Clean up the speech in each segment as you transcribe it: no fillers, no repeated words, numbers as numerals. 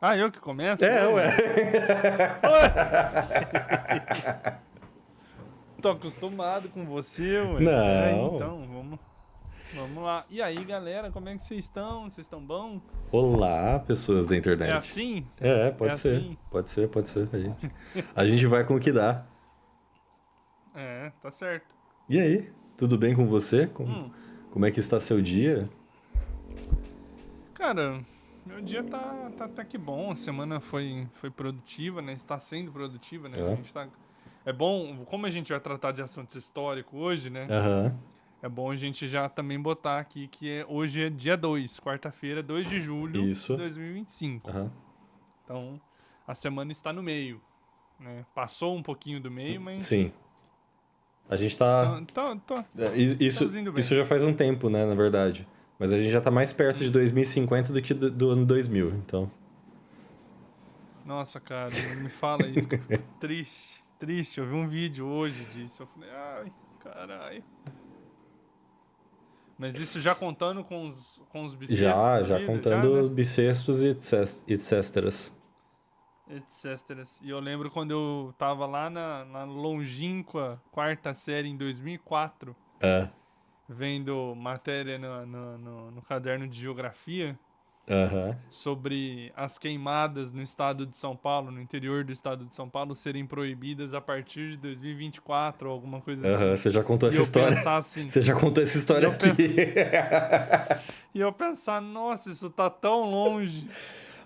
Ah, eu que começo? É, hoje? ué. Tô acostumado com você, ué. Não. Peraí, então, vamos lá. E aí, galera, como é que vocês estão? Vocês estão bom? Olá, pessoas da É internet. assim? É, É pode ser. assim? Pode ser, pode ser. A gente vai com o que dá. É, tá certo. E aí, tudo bem com você? Hum, Como é que está seu dia? cara, meu dia tá até que bom. A semana foi produtiva, né? Está sendo produtiva, né? A É. gente tá... É bom, como a gente vai tratar de assunto histórico hoje, né? Aham. É bom a gente já também botar aqui que hoje é dia 2, quarta-feira, 2 de julho de Isso. 2025. Aham. Então, a semana está no meio, né? Passou um pouquinho do meio, mas Sim. A gente tá. Isso, estamos indo bem. isso já faz um tempo, né, na verdade. Mas a gente já tá mais perto de Hum. 2050 do que do ano 2000, então. Nossa, cara, não me fala isso que eu fico triste. Triste, eu vi um vídeo hoje disso. Eu falei, ai, caralho. Mas isso já contando com os bissextos Já, da já vida, já, né? contando bissextos e etc. Etc. E eu lembro quando eu tava lá na longínqua quarta série em 2004, É. vendo matéria no caderno de geografia Aham. sobre as queimadas no estado de São Paulo, no interior do estado de São Paulo, serem proibidas a partir de 2024 ou alguma coisa Aham. assim. Você já contou E essa eu história? pensar assim, Você já contou essa e história eu, aqui. pen- e eu pensar, nossa, isso tá tão longe.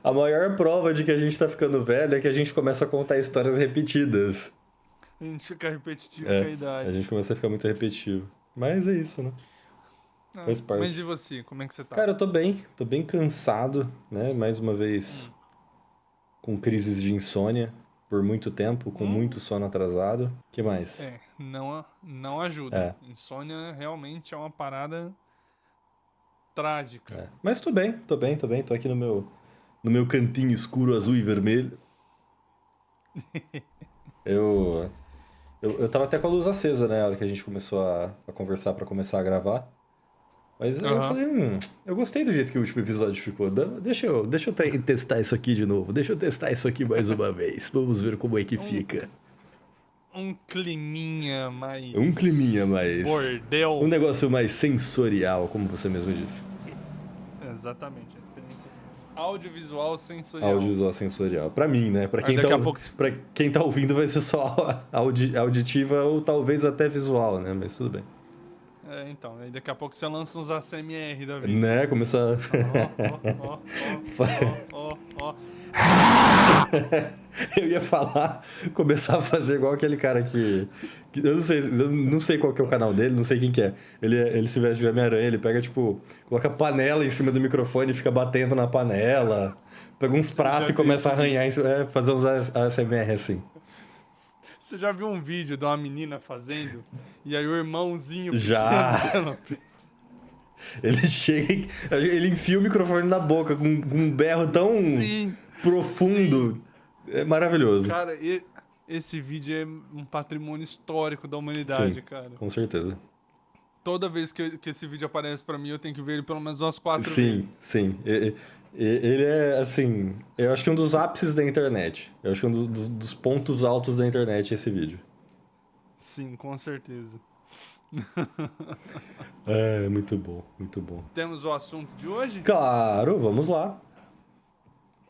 A maior prova de que a gente tá ficando velho é que a gente começa a contar histórias repetidas. A gente fica repetitivo com a É, a idade. gente começa a ficar muito repetitivo. Mas é isso, né? Ah, Faz mas parte. e você, como é que você tá? Cara, eu tô bem cansado, né? Mais uma vez com crises de insônia por muito tempo, com muito Hum, sono atrasado. Que mais? não ajuda. É, Insônia realmente é uma parada trágica. é. Mas tô bem. Tô aqui no meu cantinho escuro, azul e vermelho. Eu, eu tava até com a luz acesa, né? Na hora que a gente começou a conversar pra começar a gravar. Mas aí eu Aham. falei, eu gostei do jeito que o último episódio ficou. Deixa eu testar isso aqui de novo. Deixa eu testar isso aqui mais uma vez. Vamos ver como é que Um, fica. um climinha Um climinha mais mais. Um bordel. negócio mais sensorial, como você mesmo disse. Exatamente, a experiência audiovisual sensorial. Audiovisual sensorial. Pra mim, né? Pra Aí quem tá, daqui a pouco. pra quem tá ouvindo vai ser só auditiva ou talvez até visual, né? Mas tudo bem. Então, aí daqui a pouco você lança uns ASMR da vida. Né? Começar. Ó, ó, ó, ó, ó, ó, ó. Eu ia falar, começar a fazer igual aquele cara que eu não sei qual que é o canal dele, não sei quem que é. Ele se veste de Homem-Aranha, ele pega, tipo, coloca panela em cima do microfone e fica batendo na panela. Pega uns pratos Já e vi começa a esse arranhar, vídeo. fazer uns ASMR assim. Você já viu um vídeo de uma menina fazendo? E aí o irmãozinho Já! pequeno dela. Ele chega, ele enfia o microfone na boca com um berro tão Sim, profundo. É maravilhoso. cara, esse vídeo é um patrimônio histórico da Sim, humanidade, cara. com certeza. Toda vez que esse vídeo aparece pra mim, eu tenho que ver ele pelo menos umas 4 Sim, vezes. sim. Ele é, assim, eu acho que um dos ápices da internet. Eu acho que um dos pontos altos da internet é esse vídeo. Sim, com certeza. É, muito bom, muito bom. Temos o assunto de hoje? Claro, vamos lá.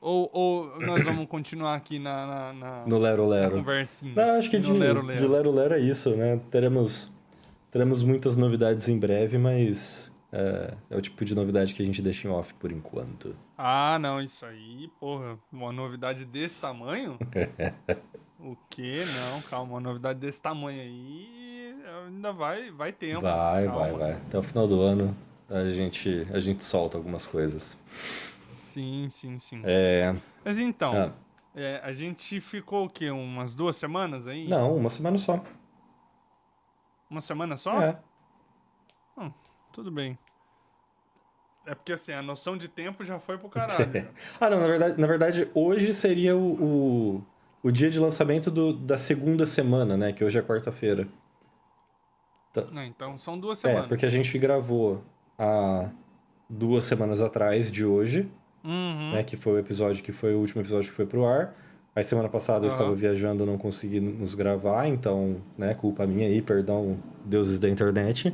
Ou nós vamos continuar aqui na No Lero Lero. conversinha? Não, acho que No Lero de Lero. Lero Lero é isso, né? Teremos muitas novidades em breve, mas é o tipo de novidade que a gente deixa em off por enquanto. Ah, não, isso aí, porra, uma novidade desse tamanho? O quê? Não, calma, uma novidade desse tamanho aí ainda vai tempo. Calma. Vai. Até o final do ano a gente solta algumas coisas. Sim. É, Mas então, ah, a gente ficou o quê? Umas 2 semanas aí? não, uma semana só. Uma semana só? É. Tudo bem. É porque assim, a noção de tempo já foi pro caralho. Já. Ah, não, na verdade, hoje seria o dia de lançamento da segunda semana, né? Que hoje é quarta-feira. Não, então são 2 É, semanas. porque a gente gravou há 2 semanas atrás de hoje. Uhum. né? Que foi o último episódio que foi pro ar. Aí semana passada eu estava Aham. viajando, não consegui nos gravar, então, né, culpa minha aí, perdão, deuses da internet.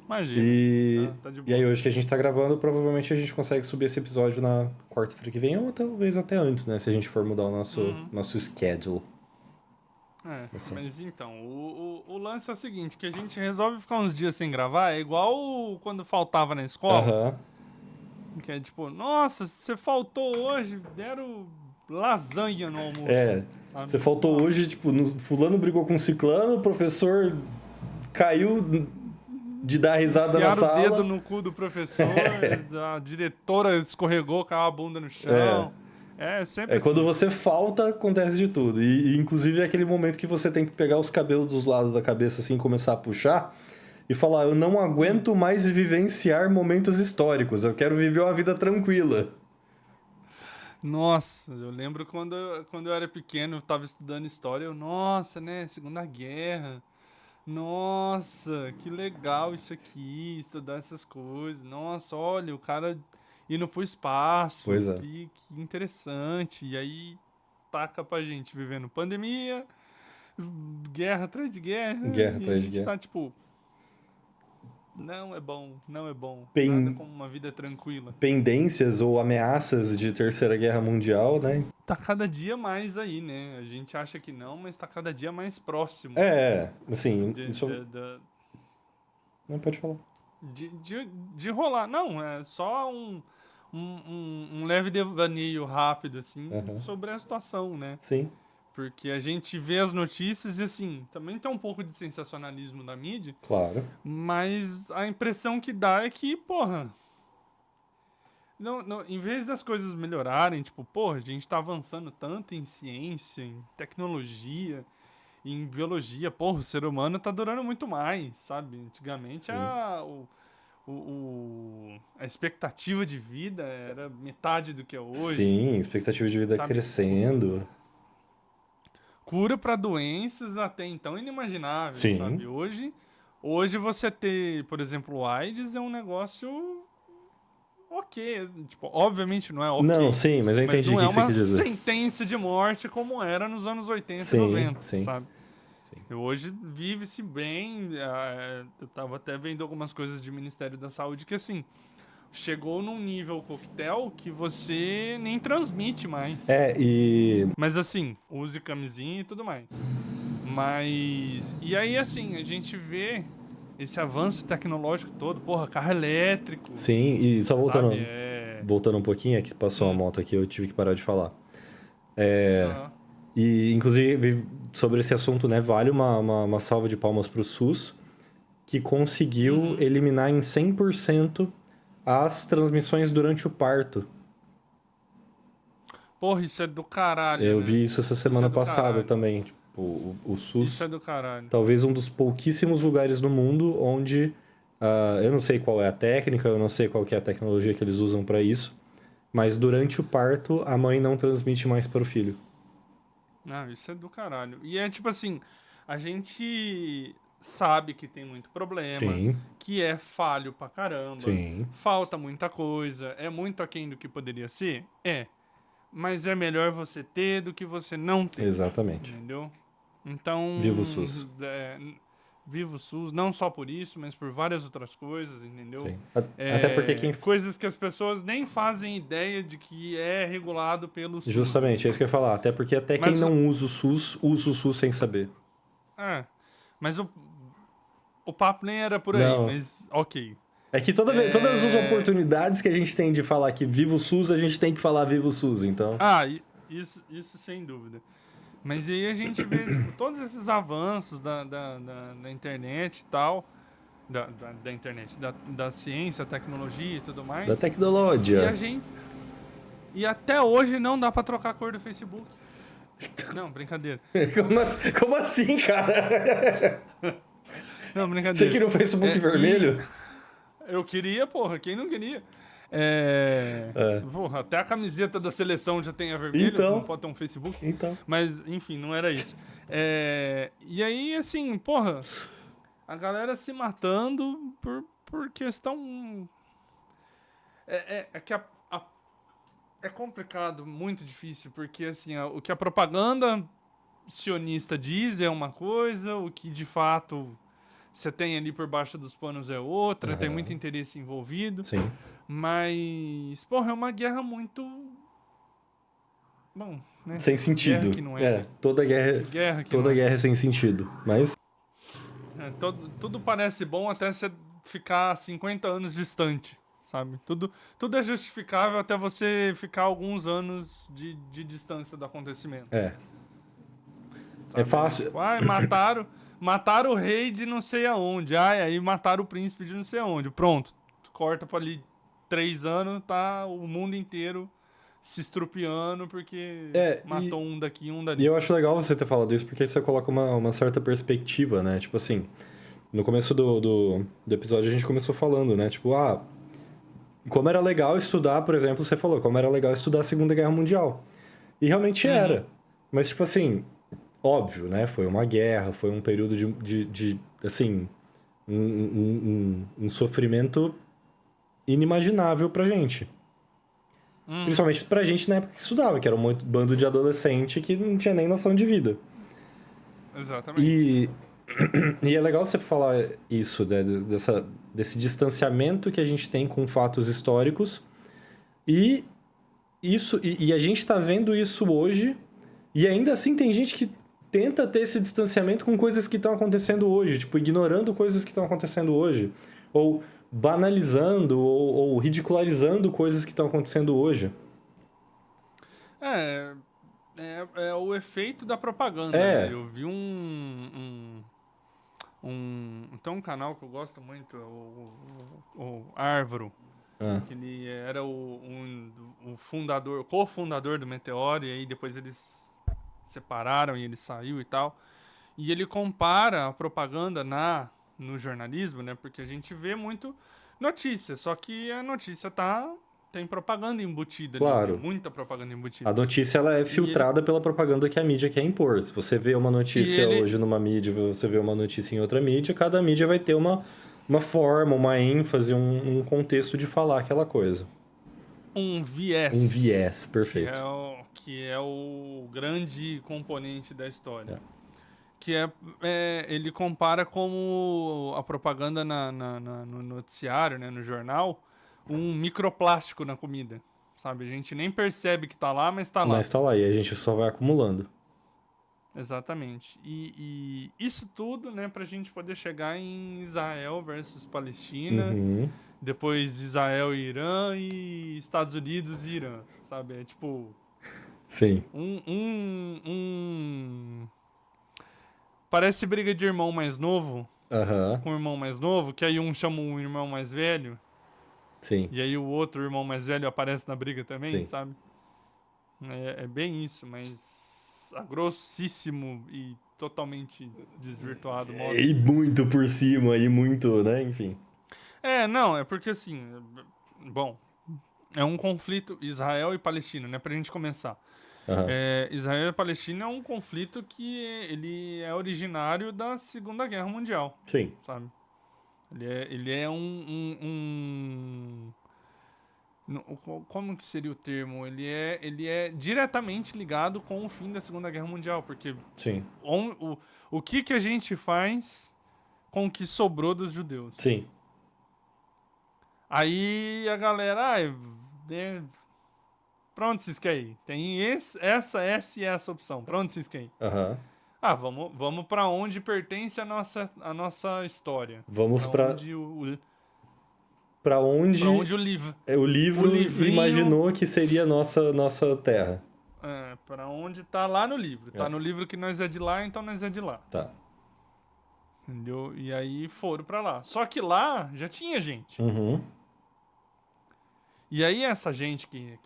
Imagina. E, Tá de e aí boa. hoje que a gente tá gravando, provavelmente a gente consegue subir esse episódio na quarta-feira que vem, ou talvez até antes, né? Se a gente for mudar o Uhum. nosso schedule. É, Assim. mas então, o lance é o seguinte, que a gente resolve ficar uns dias sem gravar, é igual quando faltava na escola, Aham. que é tipo, nossa, você faltou hoje, deram lasanha no almoço, É. sabe? Você faltou Nossa. hoje, tipo, fulano brigou com ciclano, o professor caiu de dar risada na Enfiaram o dedo sala. no cu do professor, a diretora escorregou, caiu a bunda no É. chão. É sempre É quando assim. você falta, acontece de tudo. E inclusive é aquele momento que você tem que pegar os cabelos dos lados da cabeça assim, e começar a puxar e falar: eu não Hum. aguento mais vivenciar momentos históricos, eu quero viver uma vida tranquila. Nossa, eu lembro quando eu era pequeno, eu tava estudando história, nossa, né, Segunda Guerra. Nossa, que legal isso aqui, estudar essas coisas. Nossa, olha, o cara indo pro espaço, Pois é. que interessante. E aí taca pra gente vivendo pandemia, guerra atrás de guerra, Guerra e a atrás de gente guerra. tá tipo, não é bom, não é bom. Nada Pen- como uma vida tranquila. Pendências ou ameaças de Terceira Guerra Mundial, né? Tá cada dia mais aí, né? A gente acha que não, mas tá cada dia mais próximo Assim, de, isso. de, de, Não pode falar. de rolar. Não, é só um leve devaneio rápido, assim, Aham. sobre a situação, né? Sim, Porque a gente vê as notícias e, assim, também tem um pouco de sensacionalismo da mídia, claro. mas a impressão que dá é que, porra, em vez das coisas melhorarem, tipo, porra, a gente tá avançando tanto em ciência, em tecnologia, em biologia, porra, o ser humano tá durando muito mais, sabe? Antigamente Sim. a expectativa de vida era metade do que é hoje, Sim, expectativa de vida sabe? crescendo. Cura para doenças até então inimagináveis, Sim. sabe? Hoje você ter, por exemplo, o AIDS é um negócio ok, tipo, obviamente não é Não, ok, sim, mas eu mas entendi o não que é que você uma quis dizer. sentença de morte como era nos anos 80 e Sim, 90, sim, sabe? sim. E hoje vive-se bem, eu tava até vendo algumas coisas de Ministério da Saúde que assim, chegou num nível coquetel que você nem transmite mais. É, e. Mas assim, use camisinha e tudo mais. Mas. E aí, assim, a gente vê esse avanço tecnológico todo, porra, carro elétrico, Sim, e só sabe? voltando, voltando um pouquinho, é que passou uma Hum, moto aqui, eu tive que parar de falar. aham, E, inclusive, sobre esse assunto, né, vale uma salva de palmas pro SUS, que conseguiu uhum. eliminar em 100% as transmissões durante o parto. Porra, isso é do caralho, Eu né? vi isso essa Isso semana é do passada caralho. também. Tipo, o Isso SUS, é do caralho. talvez um dos pouquíssimos lugares no mundo onde, eu não sei qual é a técnica, eu não sei qual que é a tecnologia que eles usam para isso, mas durante o parto a mãe não transmite mais para o filho. Não, isso é do caralho. E é tipo assim, a gente sabe que tem muito problema, Sim, que é falho pra caramba, sim, falta muita coisa, é muito aquém do que poderia ser? É. Mas é melhor você ter do que você não ter, exatamente. entendeu? Então, Viva o SUS. viva o SUS, não só por isso, mas por várias outras coisas, entendeu? Sim. Até porque quem. Coisas que as pessoas nem fazem ideia de que é regulado pelo SUS, Justamente, é isso entendeu? que eu ia falar. Até porque até quem Mas, não usa o SUS sem saber. é, mas o papo nem era por aí, Não. mas ok. É que todas as É, oportunidades que a gente tem de falar que viva o SUS, a gente tem que falar viva o SUS, então. isso sem dúvida. Mas aí a gente vê, tipo, todos esses avanços da internet e tal, da internet, da ciência, tecnologia e tudo Da mais, e a tecnologia. gente. E até hoje não dá pra trocar a cor do Facebook. Não, brincadeira. Como assim, cara? Não, Você brincadeira. queria o Facebook E vermelho? eu queria, porra, quem não queria? É. Porra, até a camiseta da seleção já tem a vermelha, não Então, pode ter um Facebook. então. Mas, enfim, não era isso. E aí, assim, porra, a galera se matando por questão. É que É complicado, muito difícil, porque assim, o que a propaganda sionista diz é uma coisa, o que de fato você tem ali por baixo dos panos é outra, tem muito Aham. interesse envolvido, Sim. mas, porra, é uma guerra muito. Bom, né? Sem Que guerra sentido. que não é, É, né? Que guerra que não toda é. guerra é sem sentido. Mas, Tudo parece bom até você ficar 50 anos distante, sabe? Tudo é justificável até você ficar alguns anos de distância do acontecimento. é. É Sabe? Aí, fácil. tipo, ai, mataram o rei de não sei aonde. Ai, aí mataram o príncipe de não sei aonde. Pronto. Corta pra ali 3 anos, tá o mundo inteiro se estrupiando porque É, matou um daqui e um e dali. eu acho legal você ter falado isso, porque isso coloca uma certa perspectiva, né? Tipo assim, no começo do episódio a gente começou falando, né? Tipo, como era legal estudar, por exemplo, você falou, como era legal estudar a Segunda Guerra Mundial. E realmente Uhum. era. Mas, tipo assim, óbvio, né? Foi uma guerra, foi um período de assim, um sofrimento inimaginável pra gente. Uhum. Principalmente pra gente na época que estudava, que era um bando de adolescente que não tinha nem noção de vida. Exatamente. E, e é legal você falar isso, né? Desse distanciamento que a gente tem com fatos históricos. E e a gente tá vendo isso hoje, e ainda assim tem gente que tenta ter esse distanciamento com coisas que estão acontecendo hoje, tipo, ignorando coisas que estão acontecendo hoje. Ou banalizando, ou ridicularizando coisas que estão acontecendo hoje. É, é o efeito da propaganda, né? É. Eu vi tem um canal que eu gosto muito, o Arvoro, Ah, que ele era o fundador, cofundador do Meteoro, e aí depois eles separaram e ele saiu e tal. E ele compara a propaganda no jornalismo, né? Porque a gente vê muito notícia, só que a notícia tem propaganda embutida ali, né? claro. Muita propaganda A embutida. notícia ela é E ele, filtrada pela propaganda que a mídia quer impor. Se você vê uma e notícia ele hoje numa mídia, você vê uma notícia em outra mídia, cada mídia vai ter uma forma, uma ênfase, um contexto de falar aquela coisa. um Um viés, viés, que é perfeito. o grande componente da história. É. Que ele compara como a propaganda no noticiário, né, no jornal, um microplástico na comida. Sabe? A gente nem percebe que tá lá, mas tá lá. Mas tá lá, e a gente só vai acumulando. Exatamente. E isso tudo, né, pra gente poder chegar em Israel versus Palestina, Uhum. depois Israel e Irã e Estados Unidos e Irã, sabe? É tipo Sim. um parece briga de irmão mais novo Aham. com o irmão mais novo, que aí um chama um irmão mais velho Sim. e aí o outro irmão mais velho aparece na briga também, Sim. sabe? É bem isso, mas a grossíssimo e totalmente desvirtuado modo. E muito por cima, e muito, né? Enfim. Não, é porque assim, bom, é um conflito Israel e Palestina, né? Pra gente começar. Aham. Israel e Palestina é um conflito que ele é originário da Segunda Guerra Mundial, Sim. sabe? Ele é como que seria o termo? Ele é diretamente ligado com o fim da Segunda Guerra Mundial, porque Sim. o que a gente faz com o que sobrou dos judeus? Sim. Aí a galera, né, pra onde vocês querem ir? Tem essa e essa opção. Pra onde vocês querem ir? Aham. Vamos para onde pertence a nossa história. Vamos Para pra, onde pra para onde onde o livro, o o livro livrinho, imaginou que seria a nossa terra. para onde tá lá no livro. Tá É. no livro que nós é de lá, então nós é de lá. Tá. Entendeu? E aí foram para lá. Só que lá já tinha gente. Uhum. E aí essa gente que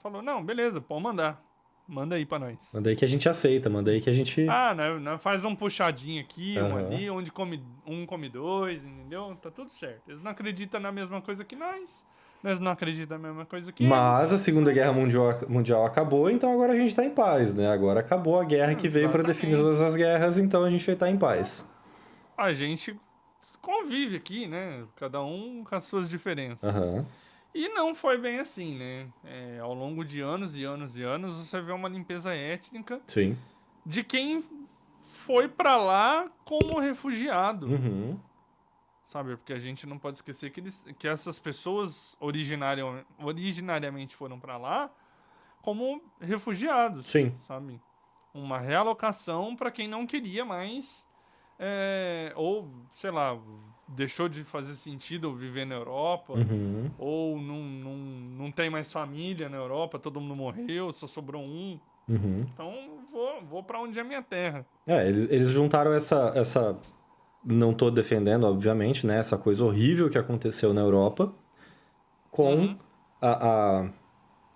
falou: "Não, beleza, pode mandar. Manda aí para nós." Manda aí que a gente aceita, manda aí que a gente. Né, faz um puxadinho aqui, um Aham. ali, onde come dois, entendeu? Tá tudo certo. Eles não acreditam na mesma coisa que nós não acreditamos na mesma coisa que Mas eles, a Segunda Guerra mas... Mundial acabou, então agora a gente tá em paz, né? Agora acabou a guerra que veio pra definir todas Exatamente. as guerras, então a gente vai estar em paz. A gente convive aqui, né? Cada um com as suas diferenças. Aham. E não foi bem assim, né? Ao longo de anos e anos e anos, você vê uma limpeza étnica Sim. de quem foi pra lá como refugiado, Uhum. sabe? Porque a gente não pode esquecer que essas pessoas originariamente foram pra lá como refugiados, Sim. sabe? Uma realocação pra quem não queria mais, ou sei lá, deixou de fazer sentido viver na Europa, Uhum. ou não tem mais família na Europa, todo mundo morreu, só sobrou um. Uhum. Então vou para onde é minha terra. Eles juntaram essa. Não tô defendendo, obviamente, né? Essa coisa horrível que aconteceu na Europa com Uhum, a,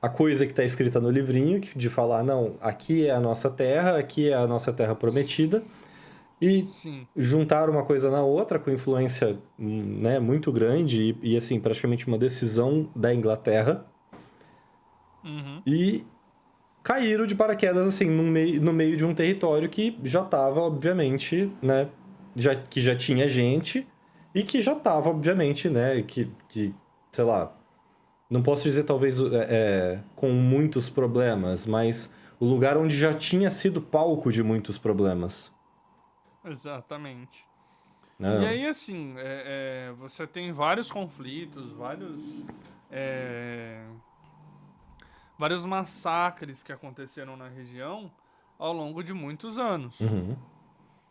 a coisa que tá escrita no livrinho, de falar, não, aqui é a nossa terra, aqui é a nossa terra prometida. E sim. juntaram uma coisa na outra com influência, né, muito grande assim, praticamente uma decisão da Inglaterra. Uhum, E caíram de paraquedas, assim, no meio de um território que já estava, obviamente, né, que já tinha gente e que já estava, obviamente, né, sei lá, não posso dizer talvez com muitos problemas, mas o lugar onde já tinha sido palco de muitos problemas, exatamente. E né? aí, assim, você tem vários conflitos, é, vários massacres que aconteceram na região ao longo de muitos anos. Uhum,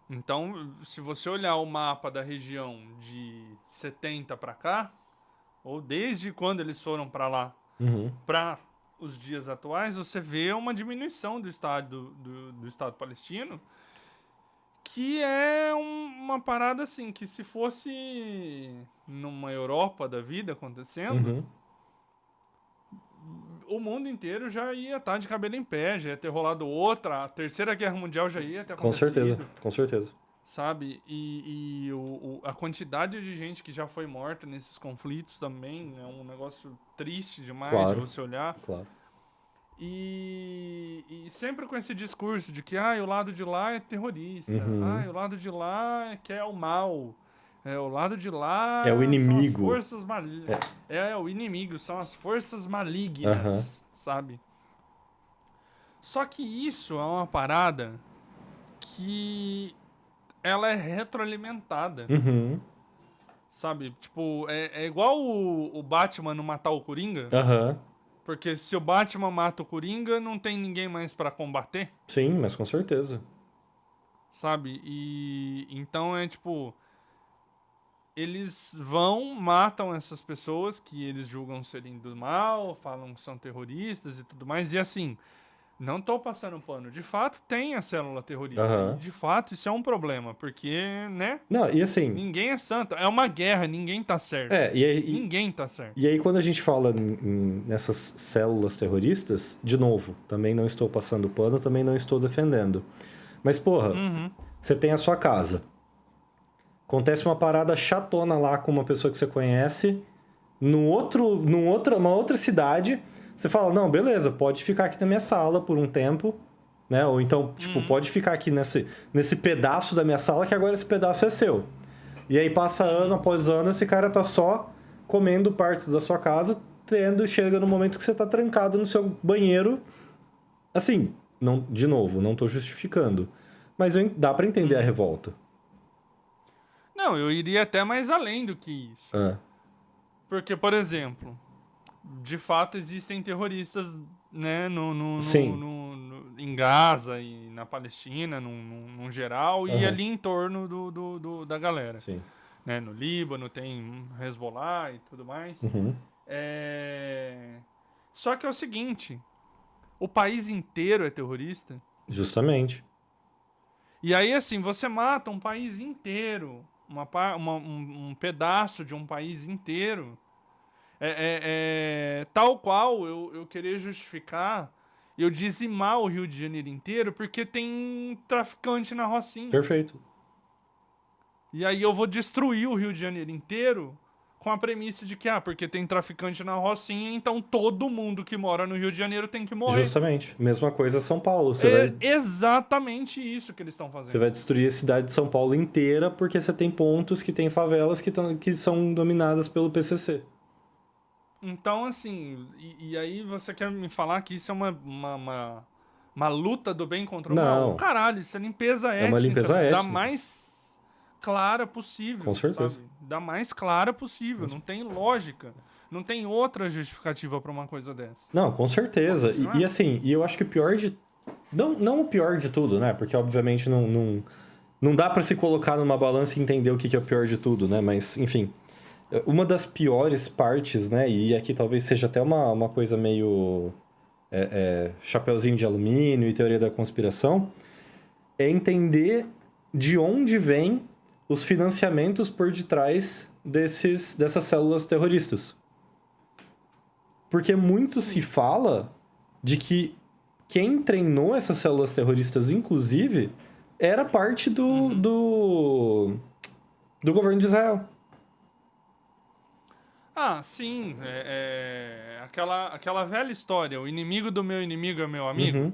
Então, se você olhar o mapa da região de 70 para cá, ou desde quando eles foram para lá, uhum, para os dias atuais, você vê uma diminuição do Estado, do Estado palestino, que é uma parada assim, que se fosse numa Europa da vida acontecendo, uhum. o mundo inteiro já ia estar de cabelo em pé, já ia ter rolado outra, a Terceira Guerra Mundial já ia ter Com certeza, acontecido, com certeza. sabe? E a quantidade de gente que já foi morta nesses conflitos também é um negócio triste demais de Claro, você olhar. claro. E sempre com esse discurso de que o lado de lá é terrorista, Uhum. o lado de lá quer o mal, o lado de É o lá são as inimigo. forças malignas. O inimigo, são as forças Aham. malignas, sabe? Só que isso é uma parada que ela é retroalimentada, Uhum. sabe? Tipo, é igual o Batman não matar o Coringa, Aham. porque se o Batman mata o Coringa, não tem ninguém mais pra combater. Sim, mas com certeza. Sabe? E então é tipo, eles vão, matam essas pessoas que eles julgam serem do mal, falam que são terroristas e tudo mais. E assim, não tô passando pano. De fato, tem a célula terrorista. E Aham. de fato, isso é um problema, porque, né? Não, e assim, Ninguém é santo. É uma guerra, ninguém tá certo. é, e aí, Ninguém tá certo. e aí quando a gente fala nessas células terroristas, de novo, também não estou passando pano, também não estou defendendo. Mas, porra, Uhum. você tem a sua casa. Acontece uma parada chatona lá com uma pessoa que você conhece, uma outra cidade, você fala, não, beleza, pode ficar aqui na minha sala por um tempo, né? Ou então, tipo, Uhum. pode ficar aqui nesse pedaço da minha sala que agora esse pedaço é seu. E aí passa ano após ano, esse cara tá só comendo partes da sua casa, chega no momento que você tá trancado no seu banheiro. Assim, não, de novo, não tô justificando. Mas dá pra entender a Uhum. revolta. Não, eu iria até mais além do que isso. Ah, Porque, por exemplo, de fato existem terroristas, né, sim. em Gaza e na Palestina, num geral, e Aham. ali em torno da galera. Sim. Né, no Líbano tem Hezbollah e tudo mais. Uhum. É... Só que é o seguinte, o país inteiro é terrorista. Justamente. E aí, assim, você mata um país inteiro, um pedaço de um país inteiro. Tal qual eu querer justificar eu dizimar o Rio de Janeiro inteiro porque tem traficante na Rocinha. Perfeito. E aí eu vou destruir o Rio de Janeiro inteiro com a premissa de que, porque tem traficante na Rocinha, então todo mundo que mora no Rio de Janeiro tem que morrer. Justamente. Mesma coisa São Paulo. É exatamente isso que eles estão Você fazendo. vai destruir a cidade de São Paulo inteira porque você tem pontos que tem favelas que são dominadas pelo PCC. Então, assim, e aí você quer me falar que isso é uma luta do bem contra o mal? Não, Caralho, isso é limpeza é uma étnica limpeza da étnica, mais clara com possível, certeza. sabe? Da mais clara possível. Não tem lógica. Não tem outra justificativa pra uma coisa dessa. Não, com certeza. Não E é? assim, e eu acho que o pior de. Não o pior de tudo, né? Porque obviamente não dá pra se colocar numa balança e entender o que é o pior de tudo, né? Mas, enfim. Uma das piores partes, né? E aqui talvez seja até uma coisa meio. Chapeuzinho de alumínio e teoria da conspiração. É entender de onde vêm os financiamentos por detrás dessas células terroristas. Porque muito se Sim. fala de que quem treinou essas células terroristas, inclusive, era parte Uhum. do governo de Israel. Ah, sim. Aquela velha história. O inimigo do meu inimigo é meu amigo. Uhum.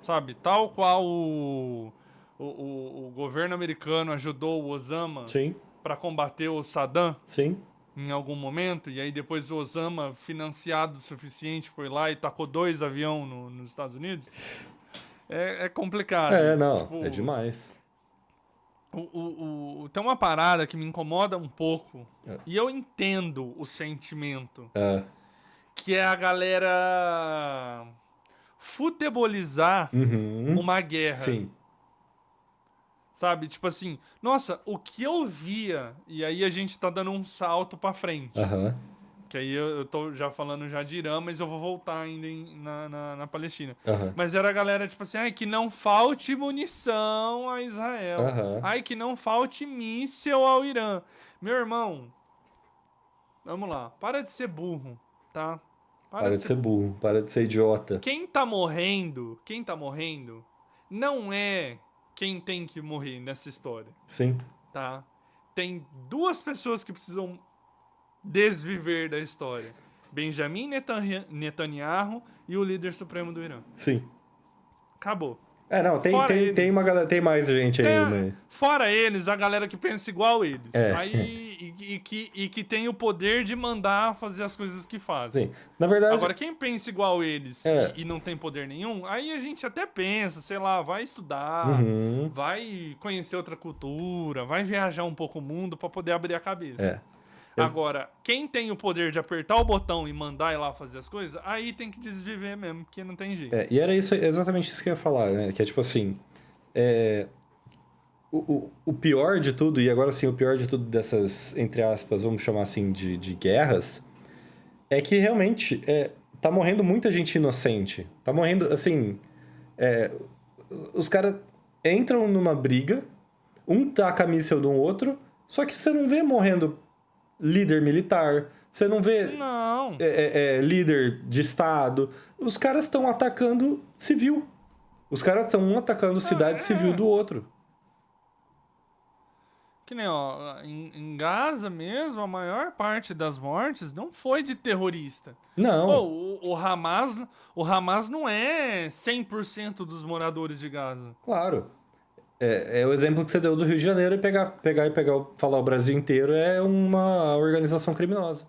Sabe? Tal qual o governo americano ajudou o Osama Sim, para combater o Saddam sim. em algum momento, e aí depois o Osama, financiado o suficiente, foi lá e tacou 2 aviões nos Estados Unidos. É complicado É, isso. não, é Tipo, demais. tem uma parada que me incomoda um pouco, É, e eu entendo o sentimento, é, que é a galera futebolizar uhum. uma guerra. Sim, Sabe? Tipo assim, nossa, o que eu via, e aí a gente tá dando um salto pra frente. aham, Que aí eu tô já falando já de Irã, mas eu vou voltar ainda na Palestina. aham, Mas era a galera, tipo assim, ai, que não falte munição a Israel. aham. Ai, que não falte míssil ao Irã. Meu irmão, vamos lá, para de ser burro, tá? Para Para de de ser ser burro. burro, para de ser idiota. Quem tá morrendo, não é quem tem que morrer nessa história. Sim, Tá? Tem duas pessoas que precisam desviver da história: Benjamin Netanyahu e o líder supremo do Irã. sim. Acabou. É, não, Fora tem uma eles. galera, tem mais gente aí, mas. Fora eles, a galera que pensa igual eles. É, Aí. E que tem o poder de mandar fazer as coisas que fazem. sim. Na verdade, Agora, quem pensa igual eles é. e não tem poder nenhum, aí a gente até pensa, sei lá, vai estudar, Uhum, vai conhecer outra cultura, vai viajar um pouco o mundo pra poder abrir a cabeça. é. Ex- Agora, quem tem o poder de apertar o botão e mandar ir lá fazer as coisas, aí tem que desviver mesmo, porque não tem jeito. e era isso, exatamente isso que eu ia falar, né? Que é tipo assim. É, o pior de tudo, e agora sim, o pior de tudo dessas, entre aspas, vamos chamar assim, de guerras, é que realmente tá morrendo muita gente inocente. Tá morrendo, assim. é, os caras entram numa briga, um taca míssil no outro, só que você não vê morrendo líder militar, você não vê Não. líder de estado. Os caras estão atacando civil. Os caras estão um atacando cidade civil É. do outro. Que nem, ó, em Gaza mesmo, a maior parte das mortes não foi de terrorista. Pô, Não, o Hamas não é 100% dos moradores de Gaza. claro. É o exemplo que você deu do Rio de Janeiro e falar o Brasil inteiro é uma organização criminosa.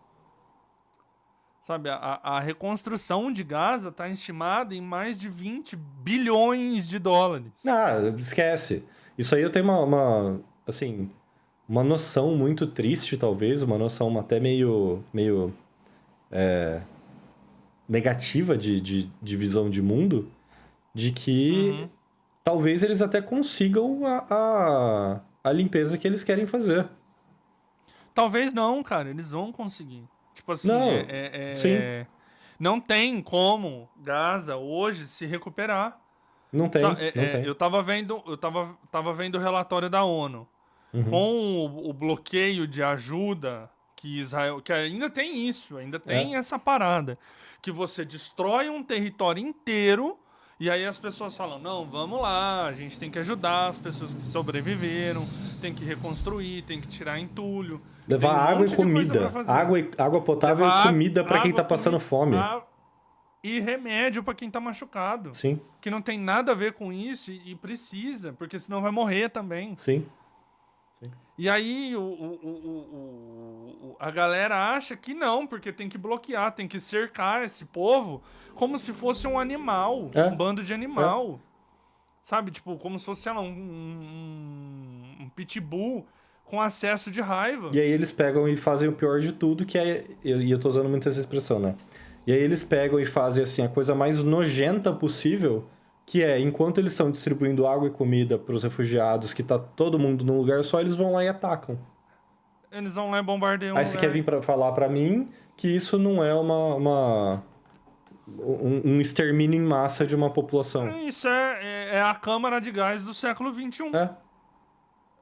Sabe, a reconstrução de Gaza está estimada em mais de 20 bilhões de dólares. Ah, esquece. Isso aí eu tenho assim, uma noção muito triste, talvez, uma noção até meio negativa de visão de mundo, de que Uhum. talvez eles até consigam a limpeza que eles querem fazer. Talvez não, cara, eles vão conseguir. Tipo assim, Não, sim, não tem como Gaza hoje se recuperar. não tem, não Eu tem. tava vendo o relatório da ONU. Uhum. Com o bloqueio de ajuda que Israel. Que ainda tem isso, ainda É, tem essa parada. Que você destrói um território inteiro. E aí as pessoas falam, não, vamos lá, a gente tem que ajudar as pessoas que sobreviveram, tem que reconstruir, tem que tirar entulho, tem levar um água e monte de coisa pra comida. fazer. Água potável e Levar comida pra quem tá água, passando comida fome. e remédio pra quem tá machucado. Sim, Que não tem nada a ver com isso e precisa, porque senão vai morrer também. sim. E aí a galera acha que não, porque tem que bloquear, tem que cercar esse povo como se fosse um animal, um bando de animal. Sabe? Tipo, como se fosse, sei lá, um pitbull com acesso de raiva. E aí eles pegam e fazem o pior de tudo, que é... E eu tô usando muito essa expressão, né? E aí eles pegam e fazem, assim, a coisa mais nojenta possível, que é, enquanto eles estão distribuindo água e comida pros refugiados, que tá todo mundo num lugar só, eles vão lá e atacam. Eles vão lá e bombardeiam Aí você quer vir falar pra mim que isso não é um extermínio em massa de uma população. Isso é a câmara de gás do século XXI.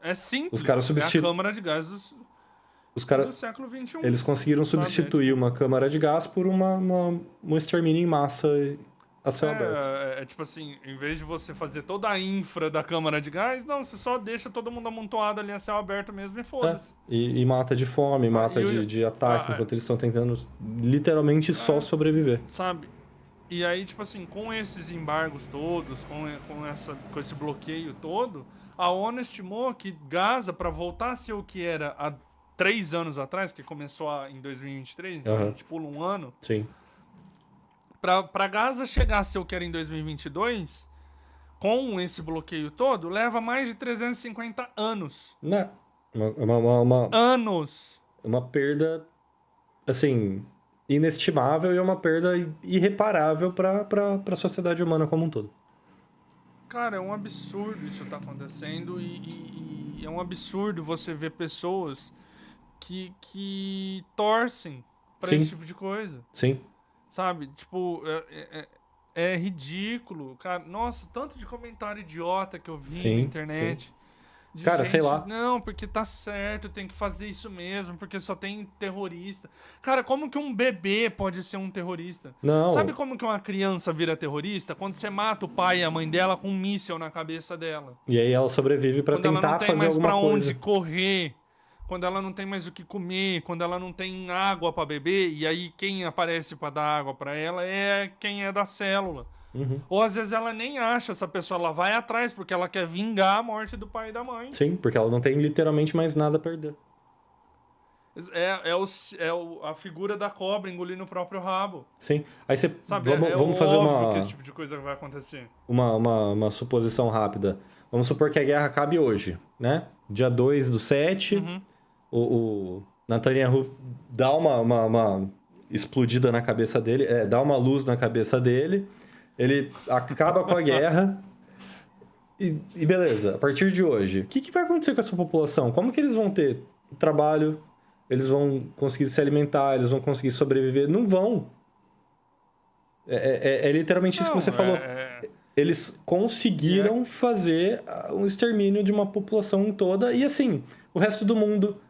É simples. Os caras É a câmara de gás do século XXI. Eles conseguiram substituir uma câmara de gás por um extermínio em massa a céu aberto. Tipo assim, em vez de você fazer toda a infra da câmara de gás, não, você só deixa todo mundo amontoado ali a céu aberto mesmo e foda-se. E mata de fome, mata de ataque, enquanto eles estão tentando literalmente só sobreviver. Sabe? E aí, tipo assim, com esses embargos todos, com esse bloqueio todo, a ONU estimou que Gaza, para voltar a ser o que era há 3 anos atrás, que começou em 2023, então a gente pula um ano. Sim. Pra Gaza chegar a ser o que era em 2022, com esse bloqueio todo, leva mais de 350 anos. Né? Anos! Uma perda, assim, inestimável e uma perda irreparável pra sociedade humana como um todo. Cara, é um absurdo isso tá acontecendo e é um absurdo você ver pessoas que torcem pra esse tipo de coisa. Sim. Sabe? Tipo, é ridículo. Cara, nossa, tanto de comentário idiota que eu vi na internet. Cara, sei lá. Não, porque tá certo, tem que fazer isso mesmo, porque só tem terrorista. Cara, como que um bebê pode ser um terrorista? Não. Sabe como que uma criança vira terrorista? Quando você mata o pai e a mãe dela com um míssil na cabeça dela. E aí ela sobrevive pra tentar fazer alguma coisa. Quando ela não tem mais pra onde correr, quando ela não tem mais o que comer, quando ela não tem água pra beber, e aí quem aparece pra dar água pra ela é quem é da célula. Ou às vezes ela nem acha essa pessoa, ela vai atrás porque ela quer vingar a morte do pai e da mãe. Sim, porque ela não tem literalmente mais nada a perder. A figura da cobra engolindo o próprio rabo. Sim. Aí você... Sabe, vamos fazer óbvio que esse tipo de coisa vai acontecer. Uma suposição rápida. Vamos supor que a guerra acabe hoje, né? Dia 2/7, o Netanyahu dá uma explodida na cabeça dele, dá uma luz na cabeça dele, ele acaba com a guerra e beleza, a partir de hoje, o que vai acontecer com essa população? Como que eles vão ter trabalho? Eles vão conseguir se alimentar? Eles vão conseguir sobreviver? Não vão. É literalmente isso que você falou. Eles conseguiram fazer um extermínio de uma população toda e assim, o resto do mundo,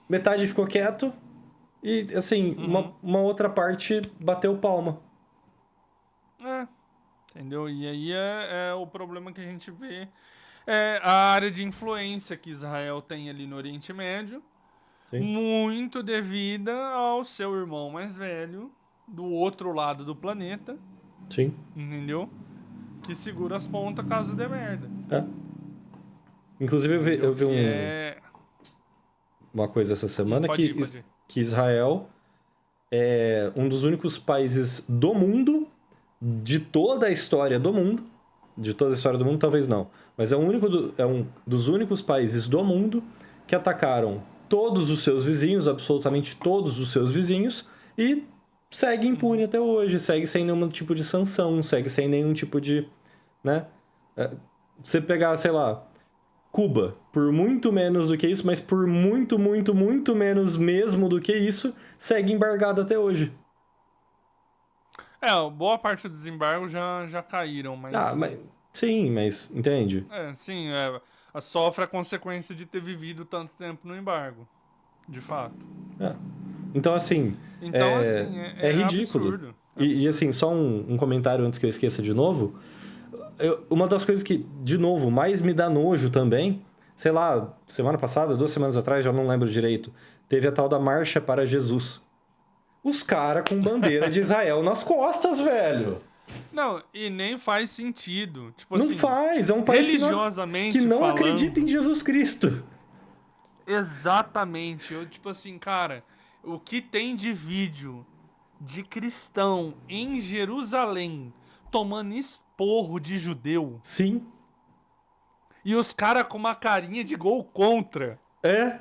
metade ficou quieto e assim, uma outra parte bateu palma. Entendeu? E aí é o problema que a gente vê. É a área de influência que Israel tem ali no Oriente Médio. Sim. Muito devida ao seu irmão mais velho, do outro lado do planeta. Sim. Entendeu? Que segura as pontas caso dê merda. Inclusive eu vi uma coisa essa semana que Israel é um dos únicos países do mundo, de toda a história do mundo, talvez não, mas é um dos únicos países do mundo que atacaram todos os seus vizinhos, absolutamente todos os seus vizinhos, e segue impune até hoje, segue sem nenhum tipo de sanção, segue sem nenhum tipo de, né? Você pegar, sei lá, Cuba, por muito menos do que isso, mas por muito, muito, muito menos mesmo do que isso, segue embargado até hoje. Boa parte dos embargos já caíram, mas... Sim, mas entende? Sim, sofre a consequência de ter vivido tanto tempo no embargo, de fato. Então, assim, é ridículo. Absurdo. E, assim, só um comentário antes que eu esqueça de novo. Uma das coisas que, de novo, mais me dá nojo também, sei lá, semana passada, 2 semanas atrás, já não lembro direito, teve a tal da Marcha para Jesus. Os caras com bandeira de Israel nas costas, velho. Não, e nem faz sentido. Tipo não assim, faz, é um país religiosamente que não falando, acredita em Jesus Cristo. Exatamente. Eu, tipo assim, cara, o que tem de vídeo de cristão em Jerusalém tomando esporro de judeu Sim, e os caras com uma carinha de gol contra. é.